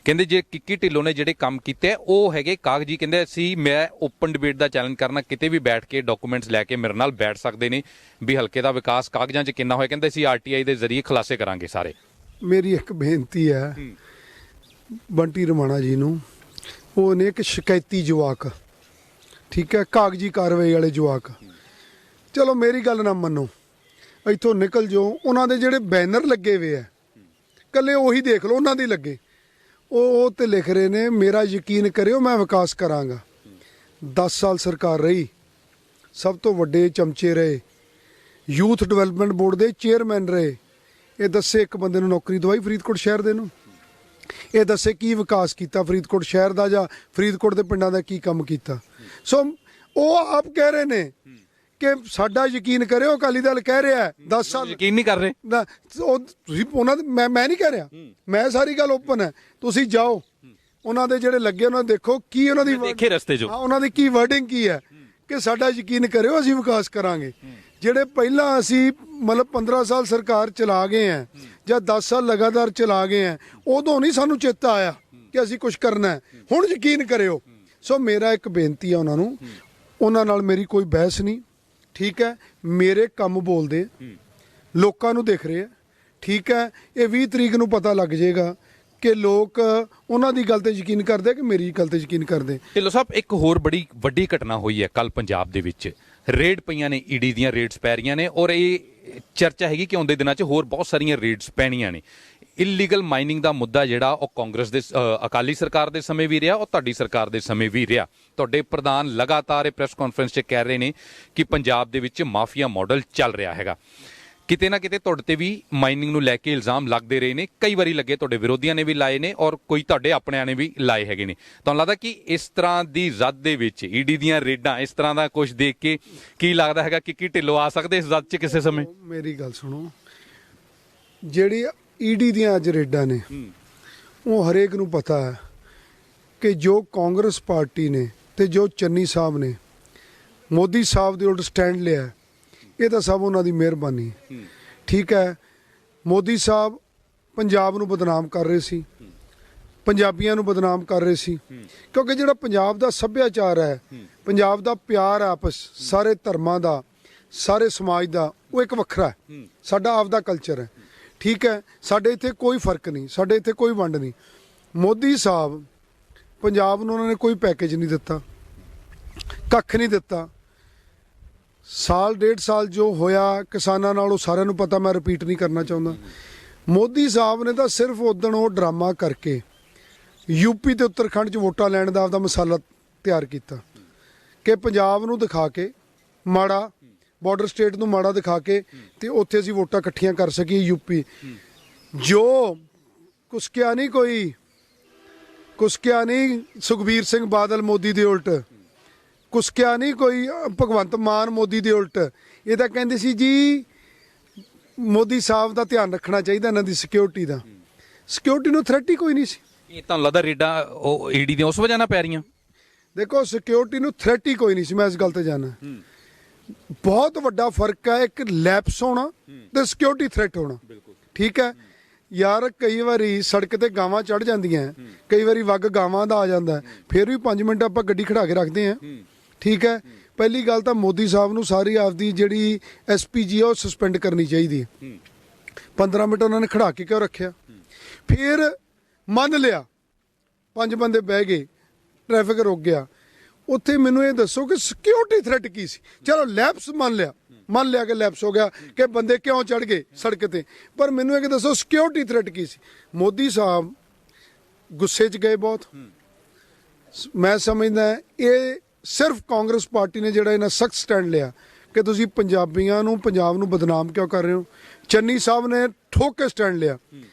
[SPEAKER 2] ਕਹਿੰਦੇ ਜੇ ਕਿੱਕੀ ਢਿੱਲੋਂ ਨੇ ਜਿਹੜੇ ਕੰਮ ਕੀਤੇ ਉਹ ਹੈਗੇ ਕਾਗਜ਼ੀ। ਕਹਿੰਦੇ ਅਸੀਂ, ਮੈਂ ਓਪਨ ਡਿਬੇਟ ਦਾ ਚੈਲੰਜ ਕਰਨਾ, ਕਿਤੇ ਵੀ ਬੈਠ ਕੇ ਡਾਕੂਮੈਂਟਸ ਲੈ ਕੇ ਮੇਰੇ ਨਾਲ ਬੈਠ ਸਕਦੇ ਨੇ ਵੀ ਹਲਕੇ ਦਾ ਵਿਕਾਸ ਕਾਗਜ਼ਾਂ 'ਚ ਕਿੰਨਾ ਹੋਇਆ। ਕਹਿੰਦੇ ਅਸੀਂ RTI ਦੇ ਜ਼ਰੀਏ ਖੁਲਾਸੇ ਕਰਾਂਗੇ ਸਾਰੇ।
[SPEAKER 1] ਮੇਰੀ ਇੱਕ ਬੇਨਤੀ ਹੈ ਬੰਟੀ ਰਮਾਣਾ ਜੀ ਨੂੰ, ਉਹ ਨੇ ਇੱਕ ਸ਼ਿਕਾਇਤੀ ਜਵਾਕ, ਠੀਕ ਹੈ, ਕਾਗਜ਼ੀ ਕਾਰਵਾਈ ਵਾਲੇ ਜਵਾਕ। ਚਲੋ ਮੇਰੀ ਗੱਲ ਨਾ ਮੰਨੋ, ਇੱਥੋਂ ਨਿਕਲ ਜਾਓ। ਉਹਨਾਂ ਦੇ ਜਿਹੜੇ ਬੈਨਰ ਲੱਗੇ ਹੋਏ ਆ, ਇਕੱਲੇ ਉਹੀ ਦੇਖ ਲਓ, ਉਹਨਾਂ ਦੇ ਲੱਗੇ, ਉਹ ਤੇ ਲਿਖ ਰਹੇ ਨੇ, ਮੇਰਾ ਯਕੀਨ ਕਰਿਓ ਮੈਂ ਵਿਕਾਸ ਕਰਾਂਗਾ। 10 ਸਾਲ ਸਰਕਾਰ ਰਹੀ, ਸਭ ਤੋਂ ਵੱਡੇ ਚਮਚੇ ਰਹੇ, ਯੂਥ ਡਿਵੈਲਪਮੈਂਟ ਬੋਰਡ ਦੇ ਚੇਅਰਮੈਨ ਰਹੇ। ਇਹ ਦੱਸੇ ਇੱਕ ਬੰਦੇ ਨੂੰ ਨੌਕਰੀ ਦਵਾਈ ਫਰੀਦਕੋਟ ਸ਼ਹਿਰ ਦੇ ਨੂੰ? ਇਹ ਦੱਸੇ ਕੀ ਵਿਕਾਸ ਕੀਤਾ ਫਰੀਦਕੋਟ ਸ਼ਹਿਰ ਦਾ, ਜਾਂ ਫਰੀਦਕੋਟ ਦੇ ਪਿੰਡਾਂ ਦਾ ਕੀ ਕੰਮ ਕੀਤਾ? ਸੋ ਉਹ ਆਪ ਕਹਿ ਰਹੇ ਨੇ ਕਿ ਸਾਡਾ ਯਕੀਨ ਕਰਿਓ, ਅਕਾਲੀ ਦਲ ਕਹਿ ਰਿਹਾ 10 ਸਾਲ
[SPEAKER 2] ਯਕੀਨ ਨਹੀਂ ਕਰ ਰਹੇ।
[SPEAKER 1] ਨਾ ਉਹ ਤੁਸੀਂ ਉਹਨਾਂ ਦੇ ਮੈਂ ਨਹੀਂ ਕਹਿ ਰਿਹਾ, ਮੈਂ ਸਾਰੀ ਗੱਲ ਓਪਨ ਹੈ। ਤੁਸੀਂ ਜਾਓ ਉਹਨਾਂ ਦੇ ਜਿਹੜੇ ਲੱਗੇ ਉਹਨਾਂ ਦੇਖੋ ਕੀ ਉਹਨਾਂ ਦੀ
[SPEAKER 2] ਦੇਖੇ ਰਸਤੇ 'ਚੋਂ
[SPEAKER 1] ਹਾਂ ਉਹਨਾਂ ਦੀ ਕੀ ਵਰਡਿੰਗ ਕੀ ਹੈ ਕਿ ਸਾਡਾ ਯਕੀਨ ਕਰਿਓ ਅਸੀਂ ਵਿਕਾਸ ਕਰਾਂਗੇ। ਜਿਹੜੇ ਪਹਿਲਾਂ ਅਸੀਂ ਮਤਲਬ 15 ਸਾਲ ਸਰਕਾਰ ਚਲਾ ਗਏ ਆ ਜਾਂ 10 ਸਾਲ ਲਗਾਤਾਰ ਚਲਾ ਗਏ ਆ, ਉਦੋਂ ਨਹੀਂ ਸਾਨੂੰ ਚੇਤਾ ਆਇਆ ਕਿ ਅਸੀਂ ਕੁਝ ਕਰਨਾ ਹੈ। ਹੁਣ ਯਕੀਨ ਕਰਿਓ। ਸੋ ਮੇਰਾ ਇੱਕ ਬੇਨਤੀ ਹੈ ਉਹਨਾਂ ਨੂੰ, ਉਹਨਾਂ ਨਾਲ ਮੇਰੀ ਕੋਈ ਬਹਿਸ ਨਹੀਂ, ਠੀਕ ਹੈ। ਮੇਰੇ ਕੰਮ ਬੋਲਦੇ ਲੋਕਾਂ ਨੂੰ ਦਿਖ ਰਹੇ ਆ, ਠੀਕ ਹੈ। ਇਹ 20 ਤਰੀਕ ਨੂੰ ਪਤਾ ਲੱਗ ਜਾਏਗਾ ਕਿ ਲੋਕ ਉਹਨਾਂ ਦੀ ਗੱਲ ਤੇ ਯਕੀਨ ਕਰਦੇ ਕਿ ਮੇਰੀ ਗੱਲ ਤੇ ਯਕੀਨ ਕਰਦੇ।
[SPEAKER 2] ਢਿੱਲੋਂ ਸਾਹਿਬ, ਇੱਕ ਹੋਰ ਬੜੀ ਵੱਡੀ ਘਟਨਾ ਹੋਈ ਹੈ ਕੱਲ ਪੰਜਾਬ ਦੇ ਵਿੱਚ। ਰੇਡ ਪਈਆਂ ਨੇ, ਈਡੀ ਦੀਆਂ ਰੇਡਸ ਪੈ ਰਹੀਆਂ ਨੇ, ਔਰ ਇਹ ਚਰਚਾ ਹੈਗੀ ਕਿ ਆਉਂਦੇ ਦਿਨਾਂ 'ਚ ਹੋਰ ਬਹੁਤ ਸਾਰੀਆਂ ਰੇਡਸ ਪੈਣੀਆਂ ਨੇ। ਇਲੀਗਲ ਮਾਈਨਿੰਗ ਦਾ ਮੁੱਦਾ ਜਿਹੜਾ ਉਹ ਕਾਂਗਰਸ ਦੇ ਅਕਾਲੀ ਸਰਕਾਰ ਦੇ ਸਮੇਂ ਵੀ ਰਿਹਾ, ਉਹ ਤੁਹਾਡੀ ਸਰਕਾਰ ਦੇ ਸਮੇਂ ਵੀ ਰਿਹਾ। ਤੁਹਾਡੇ ਪ੍ਰਧਾਨ ਲਗਾਤਾਰ ਇਹ ਪ੍ਰੈਸ ਕਾਨਫਰੰਸ 'ਚ ਕਹਿ ਰਹੇ ਨੇ ਕਿ ਪੰਜਾਬ ਦੇ ਵਿੱਚ ਮਾਫੀਆ ਮਾਡਲ ਚੱਲ ਰਿਹਾ ਹੈਗਾ। ਕਿਤੇ ਨਾ ਕਿਤੇ ਤੁਹਾਡੇ ਤੇ ਵੀ ਮਾਈਨਿੰਗ ਨੂੰ ਲੈ ਕੇ ਇਲਜ਼ਾਮ ਲੱਗਦੇ ਰਹੇ ਨੇ, ਕਈ ਵਾਰੀ ਲੱਗੇ, ਤੁਹਾਡੇ ਵਿਰੋਧੀਆਂ ਨੇ ਵੀ ਲਾਏ ਨੇ ਔਰ ਕੋਈ ਤੁਹਾਡੇ ਆਪਣਿਆਂ ਨੇ ਵੀ ਲਾਏ ਹੈਗੇ ਨੇ। ਤੁਹਾਨੂੰ ਲੱਗਦਾ ਕਿ ਇਸ ਤਰ੍ਹਾਂ ਦੀ ਜ਼ਦ ਦੇ ਵਿੱਚ ਈਡੀ ਦੀਆਂ ਰੇਡਾਂ, ਇਸ ਤਰ੍ਹਾਂ ਦਾ ਕੁਝ ਦੇਖ ਕੇ ਕੀ ਲੱਗਦਾ ਹੈਗਾ ਕਿ ਕੀ ਢਿੱਲੋਂ ਆ ਸਕਦੇ ਇਸ ਜ਼ਦ 'ਚ ਕਿਸੇ ਸਮੇਂ?
[SPEAKER 1] ਮੇਰੀ ਗੱਲ ਸੁਣੋ, ਜਿਹੜੀ ਈਡੀ ਦੀਆਂ ਅੱਜ ਰੇਡਾਂ ਨੇ ਉਹ ਹਰੇਕ ਨੂੰ ਪਤਾ ਹੈ ਕਿ ਜੋ ਕਾਂਗਰਸ ਪਾਰਟੀ ਨੇ ਤੇ ਜੋ ਚੰਨੀ ਸਾਹਿਬ ਨੇ ਮੋਦੀ ਸਾਹਿਬ ਦੇ ਉਲਟ ਸਟੈਂਡ ਲਿਆ, ਇਹ ਤਾਂ ਸਭ ਉਹਨਾਂ ਦੀ ਮਿਹਰਬਾਨੀ, ਠੀਕ ਹੈ। ਮੋਦੀ ਸਾਹਿਬ ਪੰਜਾਬ ਨੂੰ ਬਦਨਾਮ ਕਰ ਰਹੇ ਸੀ, ਪੰਜਾਬੀਆਂ ਨੂੰ ਬਦਨਾਮ ਕਰ ਰਹੇ ਸੀ, ਕਿਉਂਕਿ ਜਿਹੜਾ ਪੰਜਾਬ ਦਾ ਸੱਭਿਆਚਾਰ ਹੈ, ਪੰਜਾਬ ਦਾ ਪਿਆਰ ਆਪਸ ਸਾਰੇ ਧਰਮਾਂ ਦਾ, ਸਾਰੇ ਸਮਾਜ ਦਾ, ਉਹ ਇੱਕ ਵੱਖਰਾ ਹੈ। ਸਾਡਾ ਆਪਦਾ ਕਲਚਰ ਹੈ, ਠੀਕ ਹੈ। ਸਾਡੇ ਇੱਥੇ ਕੋਈ ਫਰਕ ਨਹੀਂ, ਸਾਡੇ ਇੱਥੇ ਕੋਈ ਵੰਡ ਨਹੀਂ। ਮੋਦੀ ਸਾਹਿਬ ਪੰਜਾਬ ਨੂੰ ਉਹਨਾਂ ਨੇ ਕੋਈ ਪੈਕੇਜ ਨਹੀਂ ਦਿੱਤਾ, ਕੱਖ ਨਹੀਂ ਦਿੱਤਾ। ਸਾਲ 1.5 ਸਾਲ ਜੋ ਹੋਇਆ ਕਿਸਾਨਾਂ ਨਾਲ ਉਹ ਸਾਰਿਆਂ ਨੂੰ ਪਤਾ, ਮੈਂ ਰਿਪੀਟ ਨਹੀਂ ਕਰਨਾ ਚਾਹੁੰਦਾ। ਮੋਦੀ ਸਾਹਿਬ ਨੇ ਤਾਂ ਸਿਰਫ ਉਦਣ ਉਹ ਡਰਾਮਾ ਕਰਕੇ ਯੂਪੀ ਤੇ ਉੱਤਰਾਖੰਡ 'ਚ ਵੋਟਾਂ ਲੈਣ ਦਾ ਆਪਦਾ ਮਸਾਲਾ ਤਿਆਰ ਕੀਤਾ ਕਿ ਪੰਜਾਬ ਨੂੰ ਦਿਖਾ ਕੇ ਮਾੜਾ, ਬਾਰਡਰ ਸਟੇਟ ਨੂੰ ਮਾੜਾ ਦਿਖਾ ਕੇ ਤੇ ਉੱਥੇ ਅਸੀਂ ਵੋਟਾਂ ਇਕੱਠੀਆਂ ਕਰ ਸਕੀਏ ਯੂਪੀ। ਜੋ ਕੁਸਕਿਆ ਨਹੀਂ ਸੁਖਬੀਰ ਸਿੰਘ ਬਾਦਲ ਮੋਦੀ ਦੇ ਉਲਟ, ਕੁਸਕਿਆ ਨਹੀਂ ਕੋਈ ਭਗਵੰਤ ਮਾਨ ਮੋਦੀ ਦੇ ਉਲਟ। ਇਹ ਤਾਂ ਕਹਿੰਦੇ ਸੀ ਜੀ ਮੋਦੀ ਸਾਹਿਬ ਦਾ ਧਿਆਨ ਰੱਖਣਾ ਚਾਹੀਦਾ, ਇਹਨਾਂ ਦੀ ਸਿਕਿਉਰਿਟੀ ਦਾ। ਸਿਕਿਉਰਿਟੀ ਨੂੰ ਥ੍ਰੈਟ ਹੀ ਕੋਈ ਨਹੀਂ ਸੀ।
[SPEAKER 2] ਇਹ ਤੁਹਾਨੂੰ ਲੱਗਦਾ ਰੇਡਾਂ ਉਹ ਈਡੀ ਦੀਆਂ ਉਸ ਵਜ੍ਹਾ ਨਾਲ ਪੈ ਰਹੀਆਂ?
[SPEAKER 1] ਦੇਖੋ, ਸਿਕਿਉਰਿਟੀ ਨੂੰ ਥ੍ਰੈਟ ਹੀ ਕੋਈ ਨਹੀਂ ਸੀ। ਮੈਂ ਇਸ ਗੱਲ ਤੇ ਜਾਣਾ, ਬਹੁਤ ਵੱਡਾ ਫਰਕ ਹੈ ਇੱਕ ਲੈਪਸ ਹੋਣਾ ਤੇ ਸਿਕਿਉਰਿਟੀ ਥ੍ਰੈਟ ਹੋਣਾ, ਠੀਕ ਹੈ। ਯਾਰ ਕਈ ਵਾਰੀ ਸੜਕ ਤੇ ਗਾਵਾਂ ਚੜ ਜਾਂਦੀਆਂ, ਕਈ ਵਾਰੀ ਵੱਗ ਗਾਵਾਂ ਦਾ ਆ ਜਾਂਦਾ, ਫਿਰ ਵੀ 5 ਮਿੰਟ ਆਪਾਂ ਗੱਡੀ ਖੜਾ ਕੇ ਰੱਖਦੇ ਹਾਂ, ਠੀਕ ਹੈ। ਪਹਿਲੀ ਗੱਲ ਤਾਂ ਮੋਦੀ ਸਾਹਿਬ ਨੂੰ ਸਾਰੀ ਆਪਦੀ ਜਿਹੜੀ ਐਸਪੀਜੀ ਆ ਉਹ ਸਸਪੈਂਡ ਕਰਨੀ ਚਾਹੀਦੀ ਹੈ। 15 ਮਿੰਟ ਉਹਨਾਂ ਨੇ ਖੜਾ ਕੇ ਕਿਉਂ ਰੱਖਿਆ? ਫਿਰ ਮੰਨ ਲਿਆ 5 ਬੰਦੇ ਬਹਿ ਗਏ, ਟ੍ਰੈਫਿਕ ਰੁਕ ਗਿਆ, ਉੱਥੇ ਮੈਨੂੰ ਇਹ ਦੱਸੋ ਕਿ ਸਿਕਿਉਰਿਟੀ ਥ੍ਰੈਟ ਕੀ ਸੀ? ਚਲੋ ਲੈਪਸ ਮੰਨ ਲਿਆ ਕਿ ਲੈਪਸ ਹੋ ਗਿਆ ਕਿ ਬੰਦੇ ਕਿਉਂ ਚੜ ਗਏ ਸੜਕ ਤੇ, ਪਰ ਮੈਨੂੰ ਇਹ ਦੱਸੋ ਸਿਕਿਉਰਿਟੀ ਥ੍ਰੈਟ ਕੀ ਸੀ? ਮੋਦੀ ਸਾਹਿਬ ਗੁੱਸੇ 'ਚ ਗਏ ਬਹੁਤ। ਮੈਂ ਸਮਝਦਾ ਇਹ ਸਿਰਫ ਕਾਂਗਰਸ ਪਾਰਟੀ ਨੇ ਜਿਹੜਾ ਇਹਨਾਂ ਸਖਤ ਸਟੈਂਡ ਲਿਆ ਕਿ ਤੁਸੀਂ ਪੰਜਾਬੀਆਂ ਨੂੰ, ਪੰਜਾਬ ਨੂੰ ਬਦਨਾਮ ਕਿਉਂ ਕਰ ਰਹੇ ਹੋ। ਚੰਨੀ ਸਾਹਿਬ ਨੇ ਠੋਕ ਕੇ ਸਟੈਂਡ ਲਿਆ।